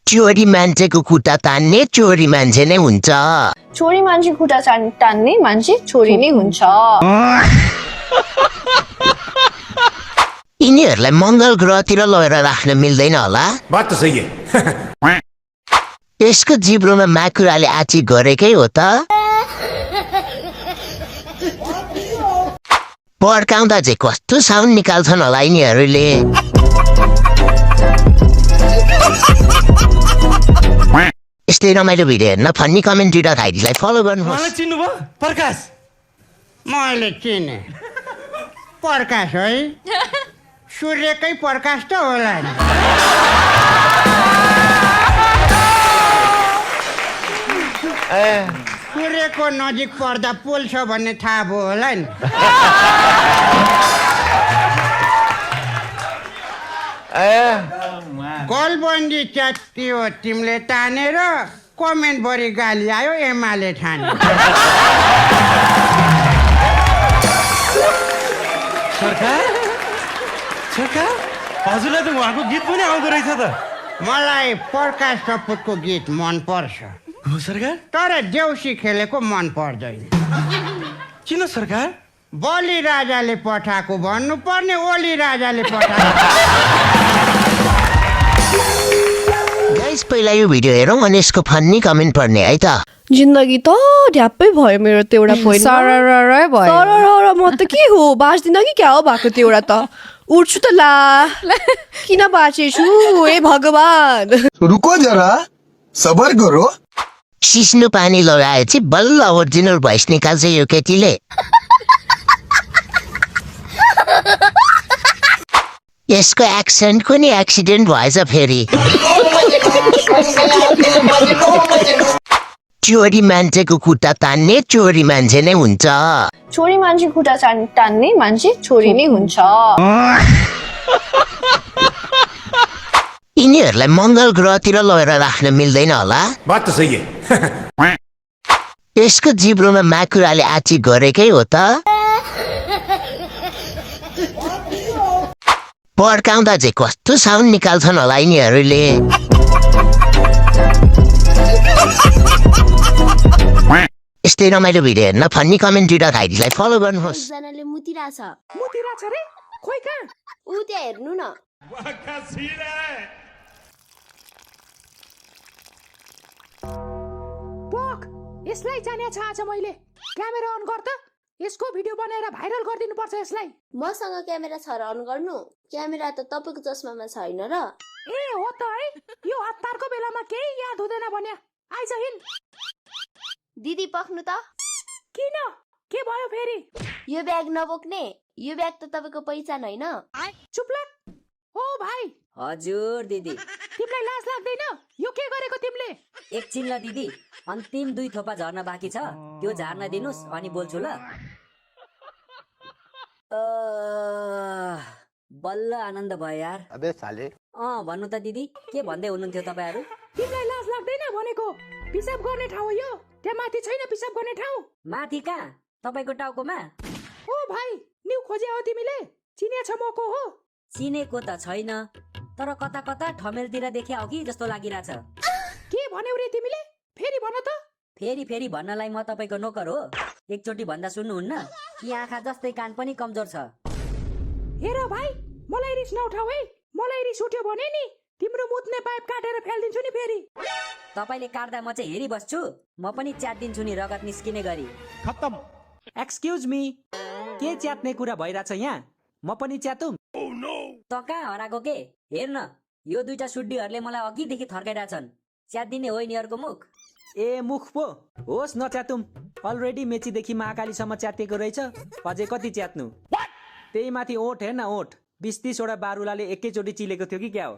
चोरी मान्छेको खुट्टा तान्ने चोरी मान्छे नै हुन्छ छोरी मान्छे खुट्टा तान्ने मान्छे छोरी नै हुन्छ यिनीहरूलाई मङ्गल ग्रहतिर लगेर राख्न मिल्दैन होला बात त सही है यसको जिब्रोमा माकुराले आची गरेकै हो त पड्काउँदा चाहिँ कस्तो साउन्ड निकाल्छन् होला यिनीहरूले यस्तै रमाइलो भिडियो हेर्न फन्नी कमेन्ट ट्विटर आइडीलाई फलो गर्नुहोस् चिन्नुभयो प्रकाश मैले चिने प्रकाश है सूर्यकै प्रकाश त होला नि सूर्यको नजिक पर्दा पोल्छ भन्ने थाहा भयो होला नि गोलबन्दी च्याति हो तिमीले तानेर कमेन्ट भरि गाली आयो एमाले ठाने सरकार हजुरलाई त उहाँको गीत पनि आउँदो रहेछ त मलाई प्रकाश सपुतको गीत मन पर्छ हो सरकार तर देउसी खेलेको मन पर्दैन किन सरकार बलि राजाले पठाएको भन्नुपर्ने ओली राजाले पठाएको गाइस पहिला यो भिडियो हेरौँ अनि यसको फन्नी कमेन्ट पढ्ने है त जिन्दगी त ढ्याप्पै भयो मेरो त्यो एउटा पोइन्ट सरर म त के हो बाँच्दिन कि क्या हो भएको त्यो एउटा त उठ्छु त ला किन बाँचेछु हे भगवान रुको जरा सबर करो सिस्नु पानी लगाएपछि बल्ल ओरिजिनल भोइस निकाल्छ यो केटीले यसको एक्सेन्टको नि एक्सिडेन्ट भएछ फेरि चोरी मान्छेको खुट्टा तान्ने चोरी मान्छे नै हुन्छ छोरी मान्छे खुट्टा तान्ने मान्छे छोरी नै हुन्छ यिनीहरूलाई मङ्गल ग्रहतिर लगेर राख्न मिल्दैन होला? बात त सही है। यसको जिब्रोमा माकुराले आची गरेकै हो त? पड्काउँदा चाहिँ कस्तो साउन्ड निकाल्छन् होला यिनीहरूले। यस्तै रमाइलो भिडियो हेर्न फन्नी कमेन्ट दिएर घाइटीलाई फलो गर्नुहोस्। एकजनाले मुतिरहेछ मुतिरहेछ रे खोइ कहाँ ऊ त्यहाँ हेर्नु न बक यसलाई जाने छ आज मैले क्यामेरा अन गर त यसको भिडियो बनाएर भाइरल गरिदिनु पर्छ यसलाई। मसँग क्यामेरा छ र अन गर्नु क्यामेरा त तपाईको चस्मामा छैन र ए हो त है यो हतारको बेलामा केही याद हुँदैन भन्या आइज हिन दिदी पख्नु त किन के भयो फेरि? यो ब्याग नबोक्ने यो ब्याग त तपाईको पहिचान होइन। चुप लाग ओ भाइ। हजुर दिदी तिमीलाई लाज लाग्दैन यो के गरेको तिमीले? एकछिन ल दिदी अन्तिम 2 थोपा झर्न बाँकी छ त्यो झार्न दिनुस् अनि बोल्छु ल। बल्ल आनन्द भयो यार। अबे साले भन्नु त दिदी के भन्दै हुनुहुन्थ्यो तपाईहरु? तिमीलाई लाज लाग्दैन भनेको? पिसाब गर्ने ठाउँ हो यो त्यहाँ माथि छैन पिसाब गर्ने ठाउँ? माथि कहाँ तपाईको टाउकोमा? ओ भाइ न्यू खोजे हो तिमीले? चिने छ म को हो? चिनेको त छैन तर कता कता ठमेलतिर देखे हो कि जस्तो लागिराछ। के भन्यौ रे तिमीले? फेरि भन त। फेरि भन्नलाई म तपाईको नोकर हो एकचोटी भन्दा सुन्नुहुन्न कि आँखा जस्तै कान पनि कमजोर छ। हेर भाइ मलाई रिस नउठाऊ है मलाई रिस उठ्यो भने नि तिम्रो मुत्ने पाइप काटेर फ्याल्दिन्छु नि फेरि। तपाईले काट्दा म चाहिँ हेरिबस्छु म पनि च्यात्दिन्छु नि रगत निस्किने गरी। खत्तम। एक्सक्युज मी के च्यात्ने कुरा भइराछ यहाँ? म पनि च्यातुम? त कहाँ हराएको के? हेर्न यो 2टा सुड्डीहरूले मलाई अघिदेखि थर्काइरहेछन्। च्यात्दिने हो यिनीहरूको मुख? ए मुख पो होस् नच्यातुम अलरेडी मेचीदेखि महाकालीसम्म च्यातिएको रहेछ अझै कति च्यात्नु? त्यही माथि ओठ हेर्न ओठ 20-30 वटा बारुलाले एकैचोटि चिलेको थियो कि क्या हो?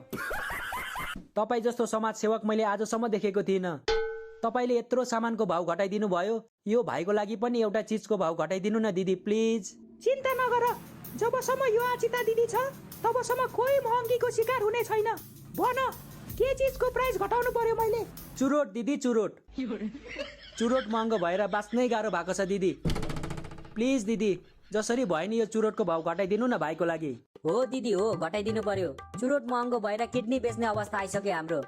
तपाईँ जस्तो समाजसेवक मैले आजसम्म देखेको थिइनँ। तपाईँले यत्रो सामानको भाउ घटाइदिनु भयो यो भाइको लागि पनि एउटा चिजको भाउ घटाइदिनु न दिदी प्लिज। चिन्ता नगर जबसम्म यो आचिता दिदी छ तबसम्म कोही महँगीको शिकार हुने छैन। भन के चिजको प्राइस घटाउनु पर्यो मैले? चुरोट दिदी चुरोट। चुरोट महँगो भएर बाँच्नै गाह्रो भएको छ दिदी प्लिज दिदी जसरी भयो नि यो चुरोटको भाउ घटाइदिनु न भाइको लागि। हो दिदी हो घटाइदिनु पर्यो। चुरोट महँगो भएर किडनी बेच्ने अवस्था आइसक्यो हाम्रो।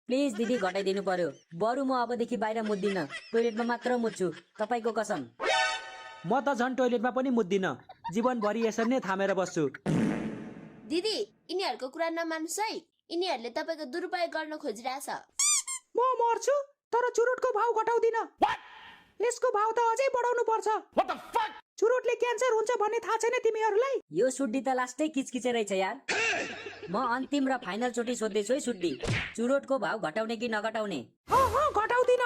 प्लिज दिदी घटाइदिनु पर्यो। बरु म अबदेखि बाहिर मुद्दिन टोइलेटमा मात्र मुद्छु तपाईको कसम। म त झन् टोइलेटमा पनि मुद्दिन जीवनभरि यसरी नै थामेर बस्छु। दिदी यिनीहरूको कुरा नमान्नुस् है यिनीहरूले तपाईको दुरुपयोग गर्न खोजिरहेछ। म मर्छु तर चुरोटको भाउ घटाउँदिन। यसको भाउ त अझै बढाउनु पर्छ। चुरोटले क्यान्सर हुन्छ भन्ने थाहा छैन तिमीहरूलाई? यो सुड्डी त लास्टै किचकिचे रहेछ यार। म अन्तिम र फाइनल चोटी सोध्दैछु है सुड्डी चुरोटको भाउ घटाउने कि नघटाउने? घटाउँदिन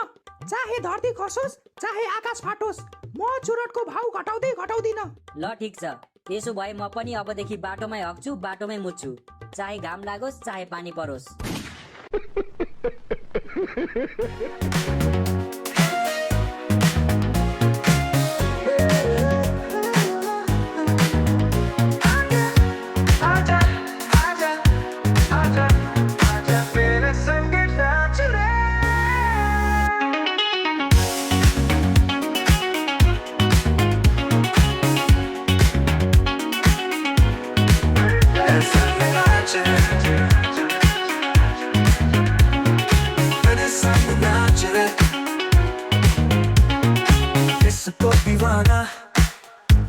चाहे धरती खसोस् चाहे आकाश फाटोस् म चुरोटको भाउ घटाउँदिन। ल ठिक छ त्यसो भए म पनि अबदेखि बाटोमै हक्छु बाटोमै मुत्छु चाहे घाम लागोस् चाहे पानी परोस्।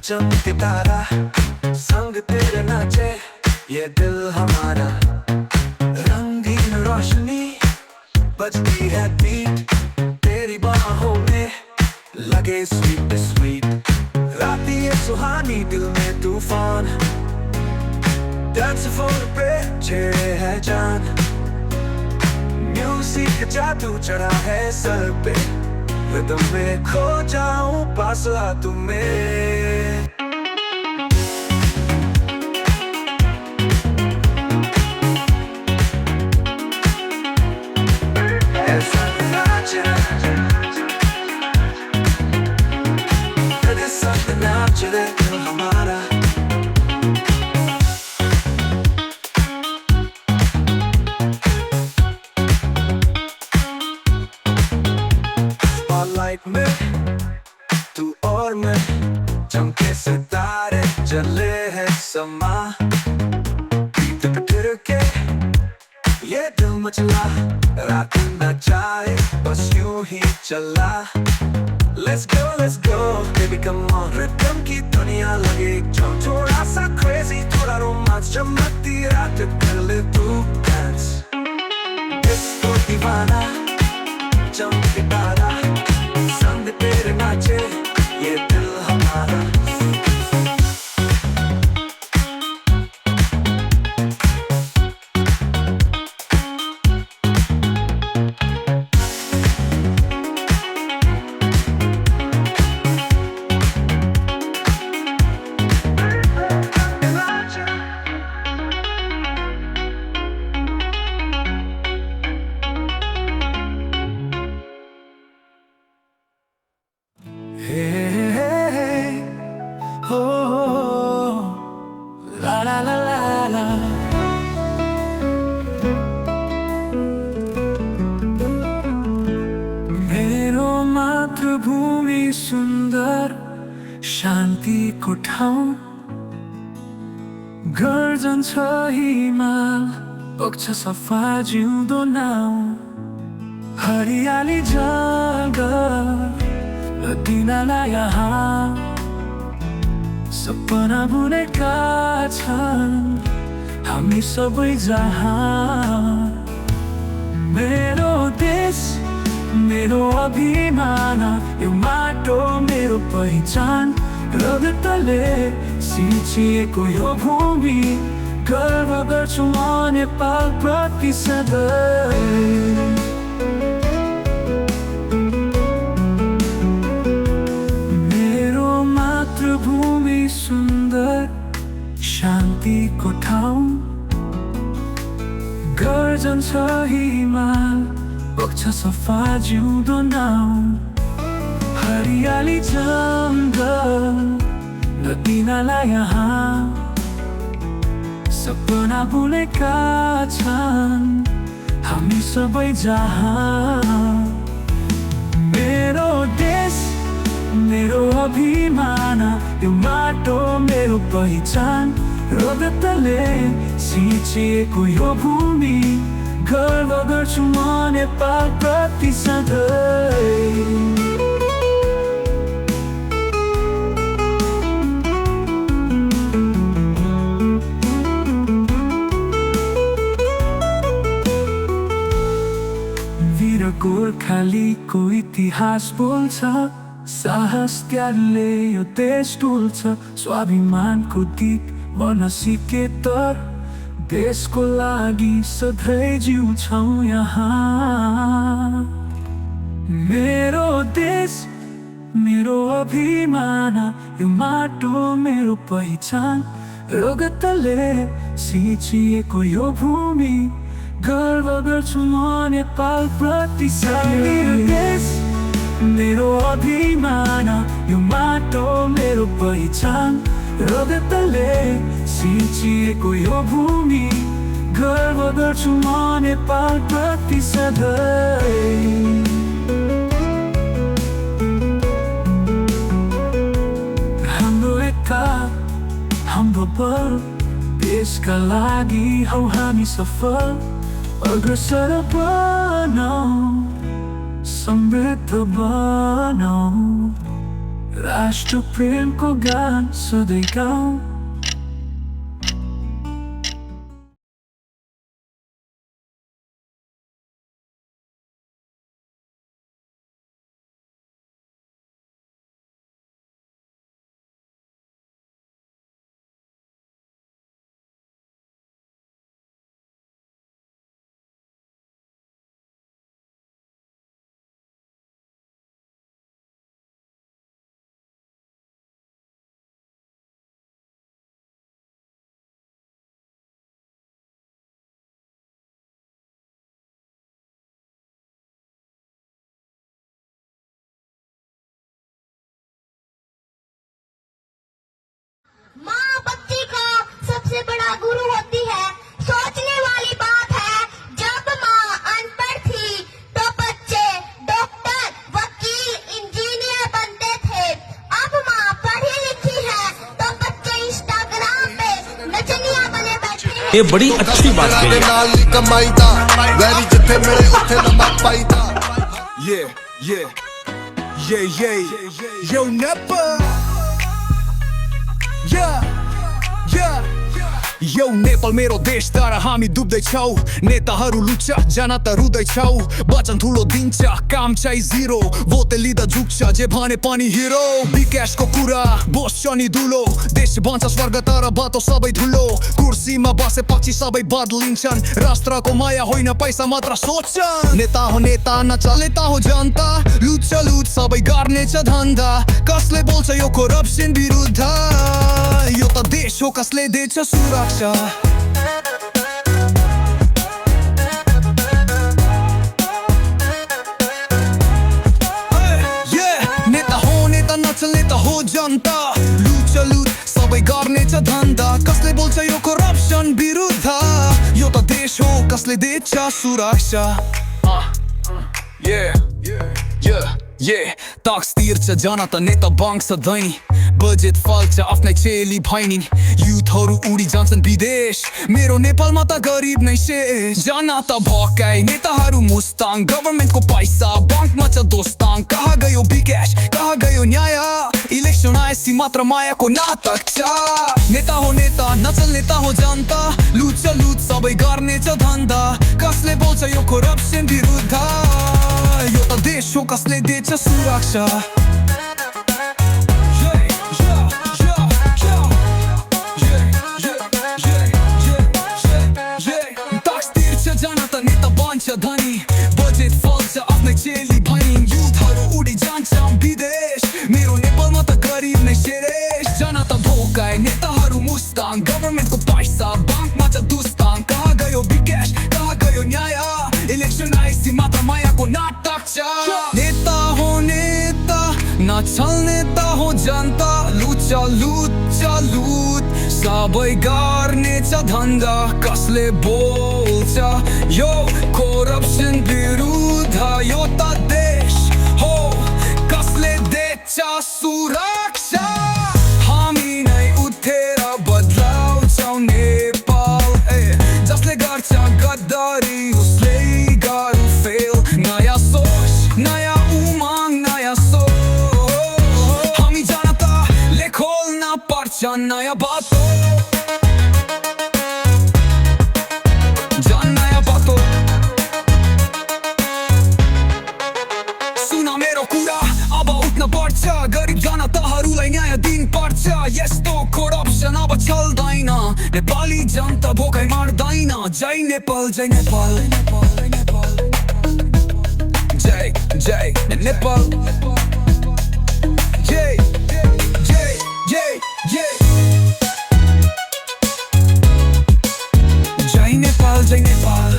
चमकते तारा संग तेरे नाचे ये दिल हमारा रंगीन रोशनी बजती है बीट तेरी बाहों में लगे स्वीट स्वीट राती ये सुहानी दिल में तूफान डांस फ्लोर पे छेड़े है जान म्यूजिक जादू चढ़ा है सर पे रिदम में खो जाऊं पास आ तुम्हें। चले है समा पीठ पे टिर के ये दिल मचला रात न जाए बस यूं ही चला Let's go baby come on rhythm की दुनिया लगे जो थोड़ा सा crazy थोड़ा रोमांस चमकती रात कर ले तू dance disco दीवाना चमके तारा संग तेरे नाचे ये दिल हमारा मेरो मातृभूमि सुन्दर शान्तिको ठाउँ गर्जन छ हिमाल बग्छ सफा जिउँदो नाउँ हरियाली जङ्गल नदीनाला यहाँ सपना बुनेका छन् हामी सबै जहाँ मेरो देश मेरो अभिमान यो माटो मेरो पहिचान रगतले सिंचिएको यो भूमि गर्व गर्छु म नेपाल प्रति सधैँ मेरो मातृभूमि सुन्दर शान्तिको ठाउँ गर्जन छ हिमाल बग्छ सफा जिउँदो नाउँ हरियाली जङ्गल नदीनाला यहाँ सपना बुनेका छन् हामी सबै जहाँ मेरो देश मेरो अभिमान यो माटो मेरो पहिचान रगतले सिंचिएको यो भूमि गर्व गर्छु म नेपाल प्रति सधैँ वीर गोर्खालीको इतिहास बोल्छ साहस त्यागले यो देश डुल्छ स्वाभिमानको गीत बन्न सिके तर देशको लागि सधैँ जिउँछौँ यहाँ मेरो देश मेरो अभिमान यो माटो मेरो पहिचान रगतले सिंचिएको यो भूमि गर्व गर्छु म नेपाल प्रति मेरो देश मेरो अभिमान यो माटो मेरो पहिचान रगतले सिंचिएको यो भूमि गर्व गर्छु म नेपाल प्रति सधैँ हाम्रो एकता हाम्रो बल देशका लागि हौ हामी सफल अग्रसर बनौँ समृद्ध बनौँ राष्ट्र प्रेमको गान सधैँ गाउँ ये बड़ी अच्छी बात कही है। Yo Nepa यो नेपाल मेरो देश तर हामी डुब्दैछौ नेताहरू लुच्छ जनता रुँदैछौ वचन ठुलो दिन्छ काम चाहिँ जिरो भोटे लिँदा झुक्छ जे भने पनि हिरो विकासको कुरा बोस्छ नि दुलो देश बन्छ स्वर्ग तर बाटो सबै धुलो कुर्सीमा बसेपछि सबै बदलिन्छन् राष्ट्रको माया होइन पैसा मात्र सोच्छन् नेता हो नेता नचलेता हो जनता लुच्छ लुट सबै गर्नेछ धन्दा कसले बोल्छ यो करप्सन विरुद्ध यो त देश हो कसले दिन्छ सुरक्षा नेता हो नेता नचल्ने त हो जनता लुट लुट सबै गर्नेछ धन्दा कसले बोल्छ यो करप्सन विरुद्ध यो त देश हो कसले दिन्छ सुरक्षा Tax तिर्छ जनता नेता बङ्छ दैनी बजेट फल्छ आफ्नै चेली भैनी युथहरू उडी जान्छन् विदेश मेरो नेपालमा त गरिब नै शेष जनता भकाइ नेताहरू मुस्ताङ गभर्मेन्टको पैसा बङ्कमा छ दोस्ताङ कहाँ गयो विकास कहाँ गयो न्याय इलेक्सन आएपछि मात्र मायाको नाटक छ नेता हो नेता नचल नेता हो जनता लुट लुट सबै गर्नेछ धन्दा कसले बोल्छ यो करप्सन विरुद्ध यो त देश हो कसले दिन्छ सुरक्षा जनता नेता बन्छ धनी बजेट फल्छ आफ्नै चेली भनी युथहरू उडी जान्छन् विदेश मेरो नेपालमा त गरिब नै शेष जनता भोकाइ नेताहरू मुस्ताङ गभर्मेन्टको पैसा बङ्कमा छ दुस्ताङ कहाँ गयो विकास कहाँ गयो न्याय इलेक्सन आएपछि मात्र मायाको नाटक छ नेता हो नेता नचल नेता हो जनता लुच्छ लुच्छ लुट सबै गर्नेछ धन्दा कसले बोल्छ यो करप्सन विरुद्ध यो त देश हो कसले दिन्छ सुरक्षा हामी नै उठेर बदलाउँछौ नेपाल जसले गर्छ गद्दारी उसले गरौँ फेल नयाँ सोच नयाँ उमङ नयाँ सोच हामी जनताले खोल्न पर्छ नयाँ बाटो गरिब जनताहरूलाई न्याय दिन पर्छ यस्तो करप्सन अब चल्दैन नेपाली जनता भोकै मर्दैन जय नेपाल जय नेपाल जय जय नेपाल जय जय जय जय जय नेपाल जय Nepal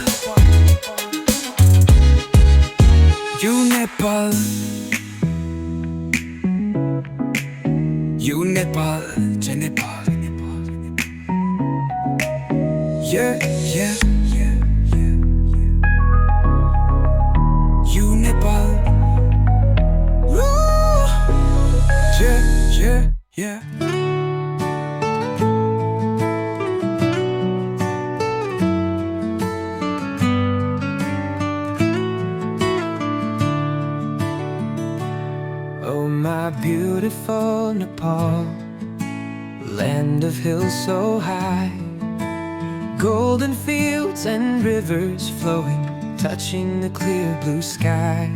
you Nepal You Nepal, Jai Nepal. Yeah, yeah, yeah, yeah. You Nepal. Woo! Yeah, yeah, yeah. Oh, my beautiful Nepal, land of hills so high, golden fields and rivers flowing, touching the clear blue sky.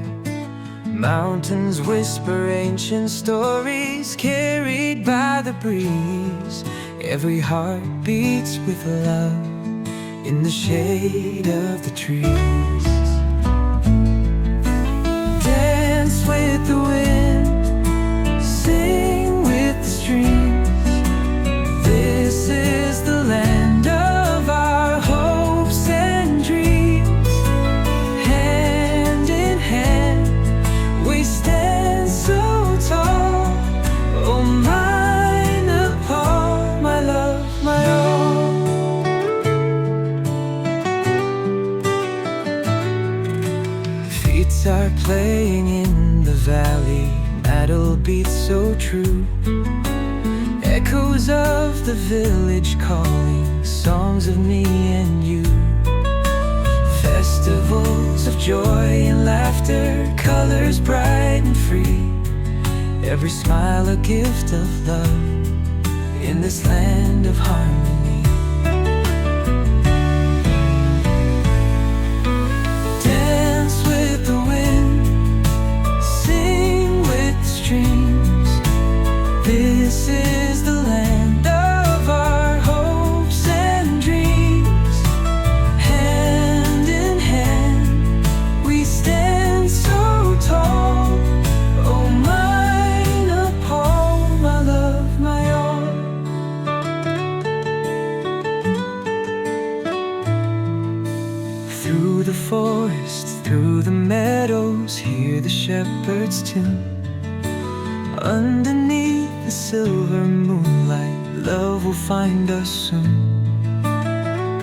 Mountains whisper ancient stories carried by the breeze. Every heart beats with love in the shade of the trees. Dance with the wind, sing with the streams. This is the land of our hopes and dreams. Hand in hand, we stand so tall. Oh my Nepal, my love, my all. Feet are playing in the valley, metal beats so true. echoes of the village calling, songs of me and you. Festivals of joy and laughter, colors bright and free. Every smile a gift of love in this land of harmony. Dance with the wind, sing with the streams. This is the land of our hopes and dreams. Hand in hand, we stand so tall. Oh, mine, a Paul, my love, my all. Through the forest, through the meadows, hear the shepherd's tune. Underneath the silver moonlight, love will find us soon.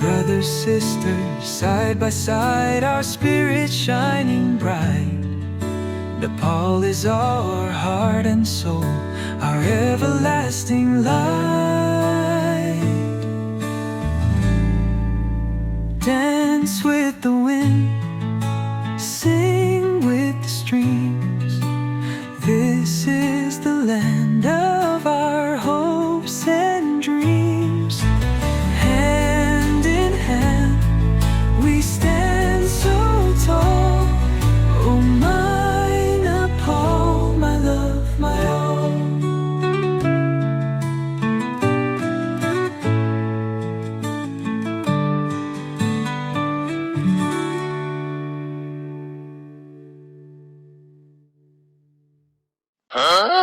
Brothers, sisters, side by side, our spirits shining bright. Nepal is our heart and soul, our everlasting light. Dance with the wind, sing with the streams. This is the land of our hopes and dreams. Hand in hand, we stand so tall. Oh, mine, a Paul, my love, my all.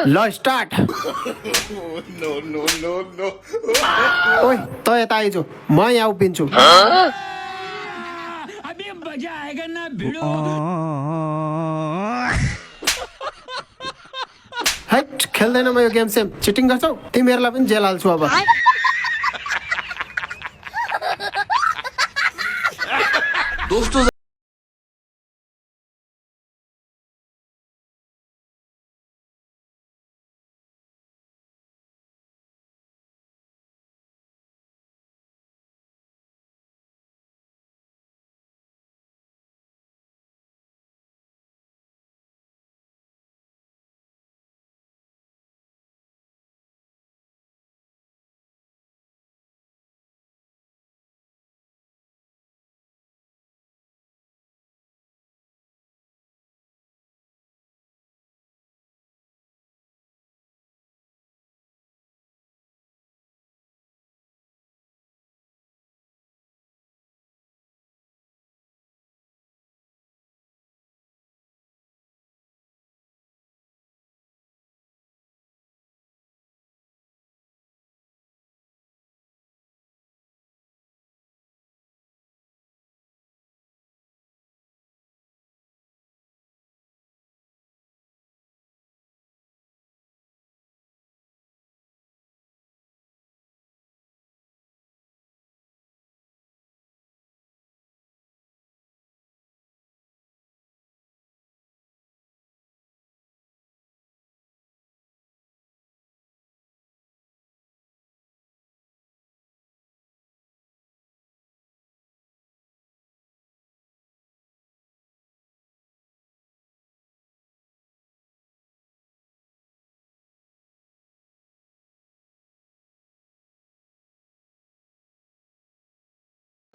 ल स्टार्ट ओइ त यता आइज म यहाँ उभिन्छु हैट खेल्दैन म यो गेम सेम चिटिङ गर्छौ तिमीहरूलाई पनि जेल हाल्छु अब दोस्तों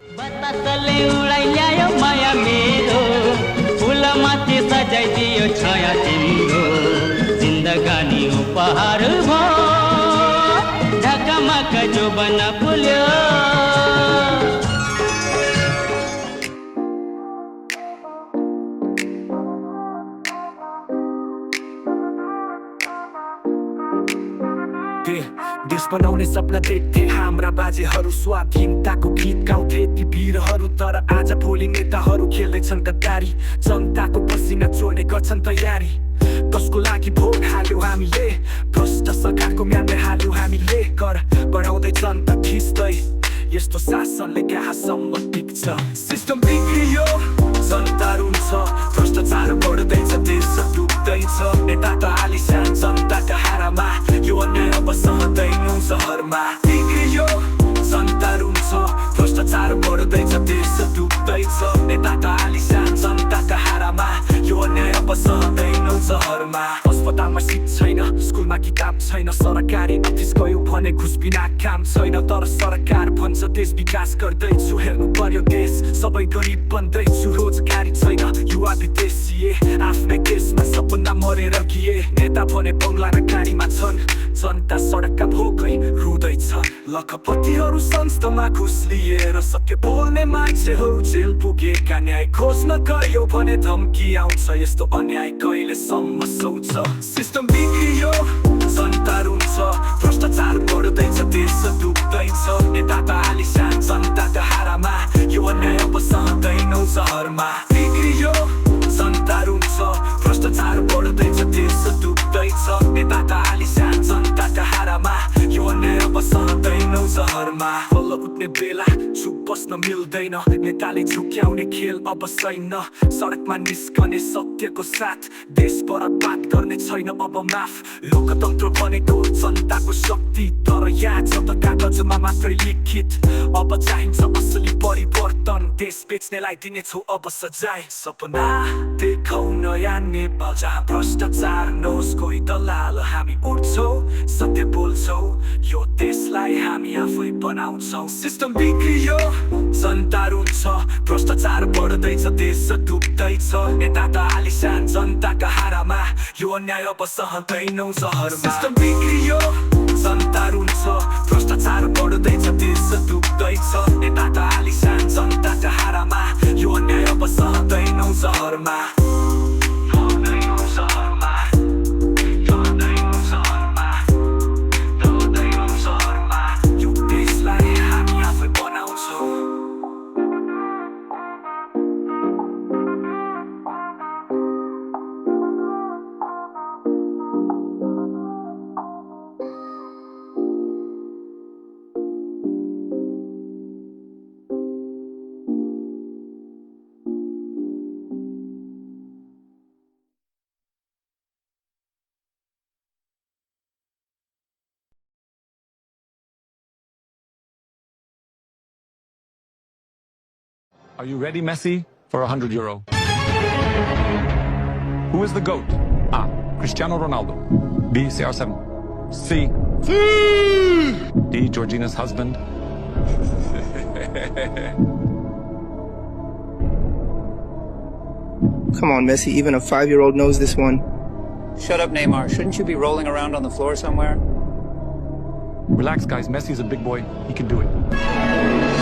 बतासले उडाइ ल्यायो माया मेरो फुलमाथि सजाइदियो छाया तिम्रो जिन्दगानी उपहार भयो ढकमक जोबन फुल्यो देश बनाउने सपना देख्थे हाम्रा बाजेहरू स्वाधीनताको गीत गाउँथे ती वीरहरू तर आज भोलि नेताहरू खेल्दैछन् गद्दारी जनताको पसिना चोर्ने गर्छन् तयारी कसको लागि भोट हाल्यो हामीले भ्रष्ट सरकारको म्यानले हाल्यो हामीले कर बढाउँदैछन् त खिच्दै यस्तो शासनले कहाँसम्म टिक्छ सिस्टम बिग्रियो जनता रुन्छ भ्रष्टाचार बढ्दैछ देश डुब्दैछ नेता त आलिसान जनताका हारामा यो अन्याय अब सहँदैनौँ सहरमा सहरमा बिग्रियो जनता रुन्छ भ्रष्टाचार बढ्दैछ देश डुब्दैछ नेताका आलिसान जनताका हारामा यो अन्याय अब सहँदैनौ सहरमा अस्पतालमा सिट छैन स्कुलमा किताब छैन सरकारी अफिस गयो भने घुस बिना काम छैन तर सरकार भन्छ देश विकास गर्दैछु हेर्नु पर्यो देश सबै गरिब बन्दैछु रोजगारी छैन युवा विदेशिए आफ्नै देशमा सपना मरेर गिए नेता भने बङ्गला र गाडीमा छन् जनता सडकका भोकै रुँदैछ लखपतिहरू संस्थामा घुस लिएर सत्य बोल्ने मान्छेहरू जेल पुगेका न्याय खोज्न गयो भने धम्की आउँछ यस्तो अन्याय कहिलेसम्म सौछ सिस्टम बिग्रियो जनता रुन्छ भ्रष्टाचार बढ्दैछ देश डुब्दैछ नेताका आलिसान जनताका हारामा यो अन्याय अब सहँदैनौ सहरमा बिग्रियो जनता रुन्छ भ्रष्टाचार बढ्दैछ देश डुब्दैछ नेताका आलिसान जनताका हारामा यो अन्याय अब सहँदैनौ सहरमा बल्ल उठ्ने बेला चुप बस्न मिल्दैन नेताले झुक्याउने खेल अब छैन सडकमा निस्कने सत्यको साथ देश बर्बाद गर्ने छैन अब माफ लोकतन्त्र बनेको जनताको शक्ति तर यहाँ छ त कागजमा मात्रै लिखित अब चाहिन्छ असली परिवर्तन देश बेच्नेलाई दिनेछौ अब सजाय सपना देखौ नयाँ नेपाल जहाँ भ्रष्टाचार नहोस् कोही दलाल हामी उठ्छौ सत्य बोल्छौ यो देशलाई हामी आफै बनाउँछौ सिस्टम बिग्रियो जनता रुन्छ भ्रष्टाचार बढ्दैछ देश डुब्दैछ नेताका आलिसान जनताका हारामा यो अन्याय अब सहँदैनौ सहरमा सिस्टम बिग्रियो जनता रुन्छ भ्रष्टाचार बढ्दैछ देश डुब्दैछ नेताका आलिसान जनताका हारामा यो अन्याय अब सहँदैनौ सहरमा Are you ready, Messi, for €100? Who is the GOAT? A. Cristiano Ronaldo. B. CR7. C. D. Georgina's husband. Come on, Messi, even a 5-year-old knows this one. Shut up, Neymar. Shouldn't you be rolling around on the floor somewhere? Relax, guys. Messi's a big boy. He can do it.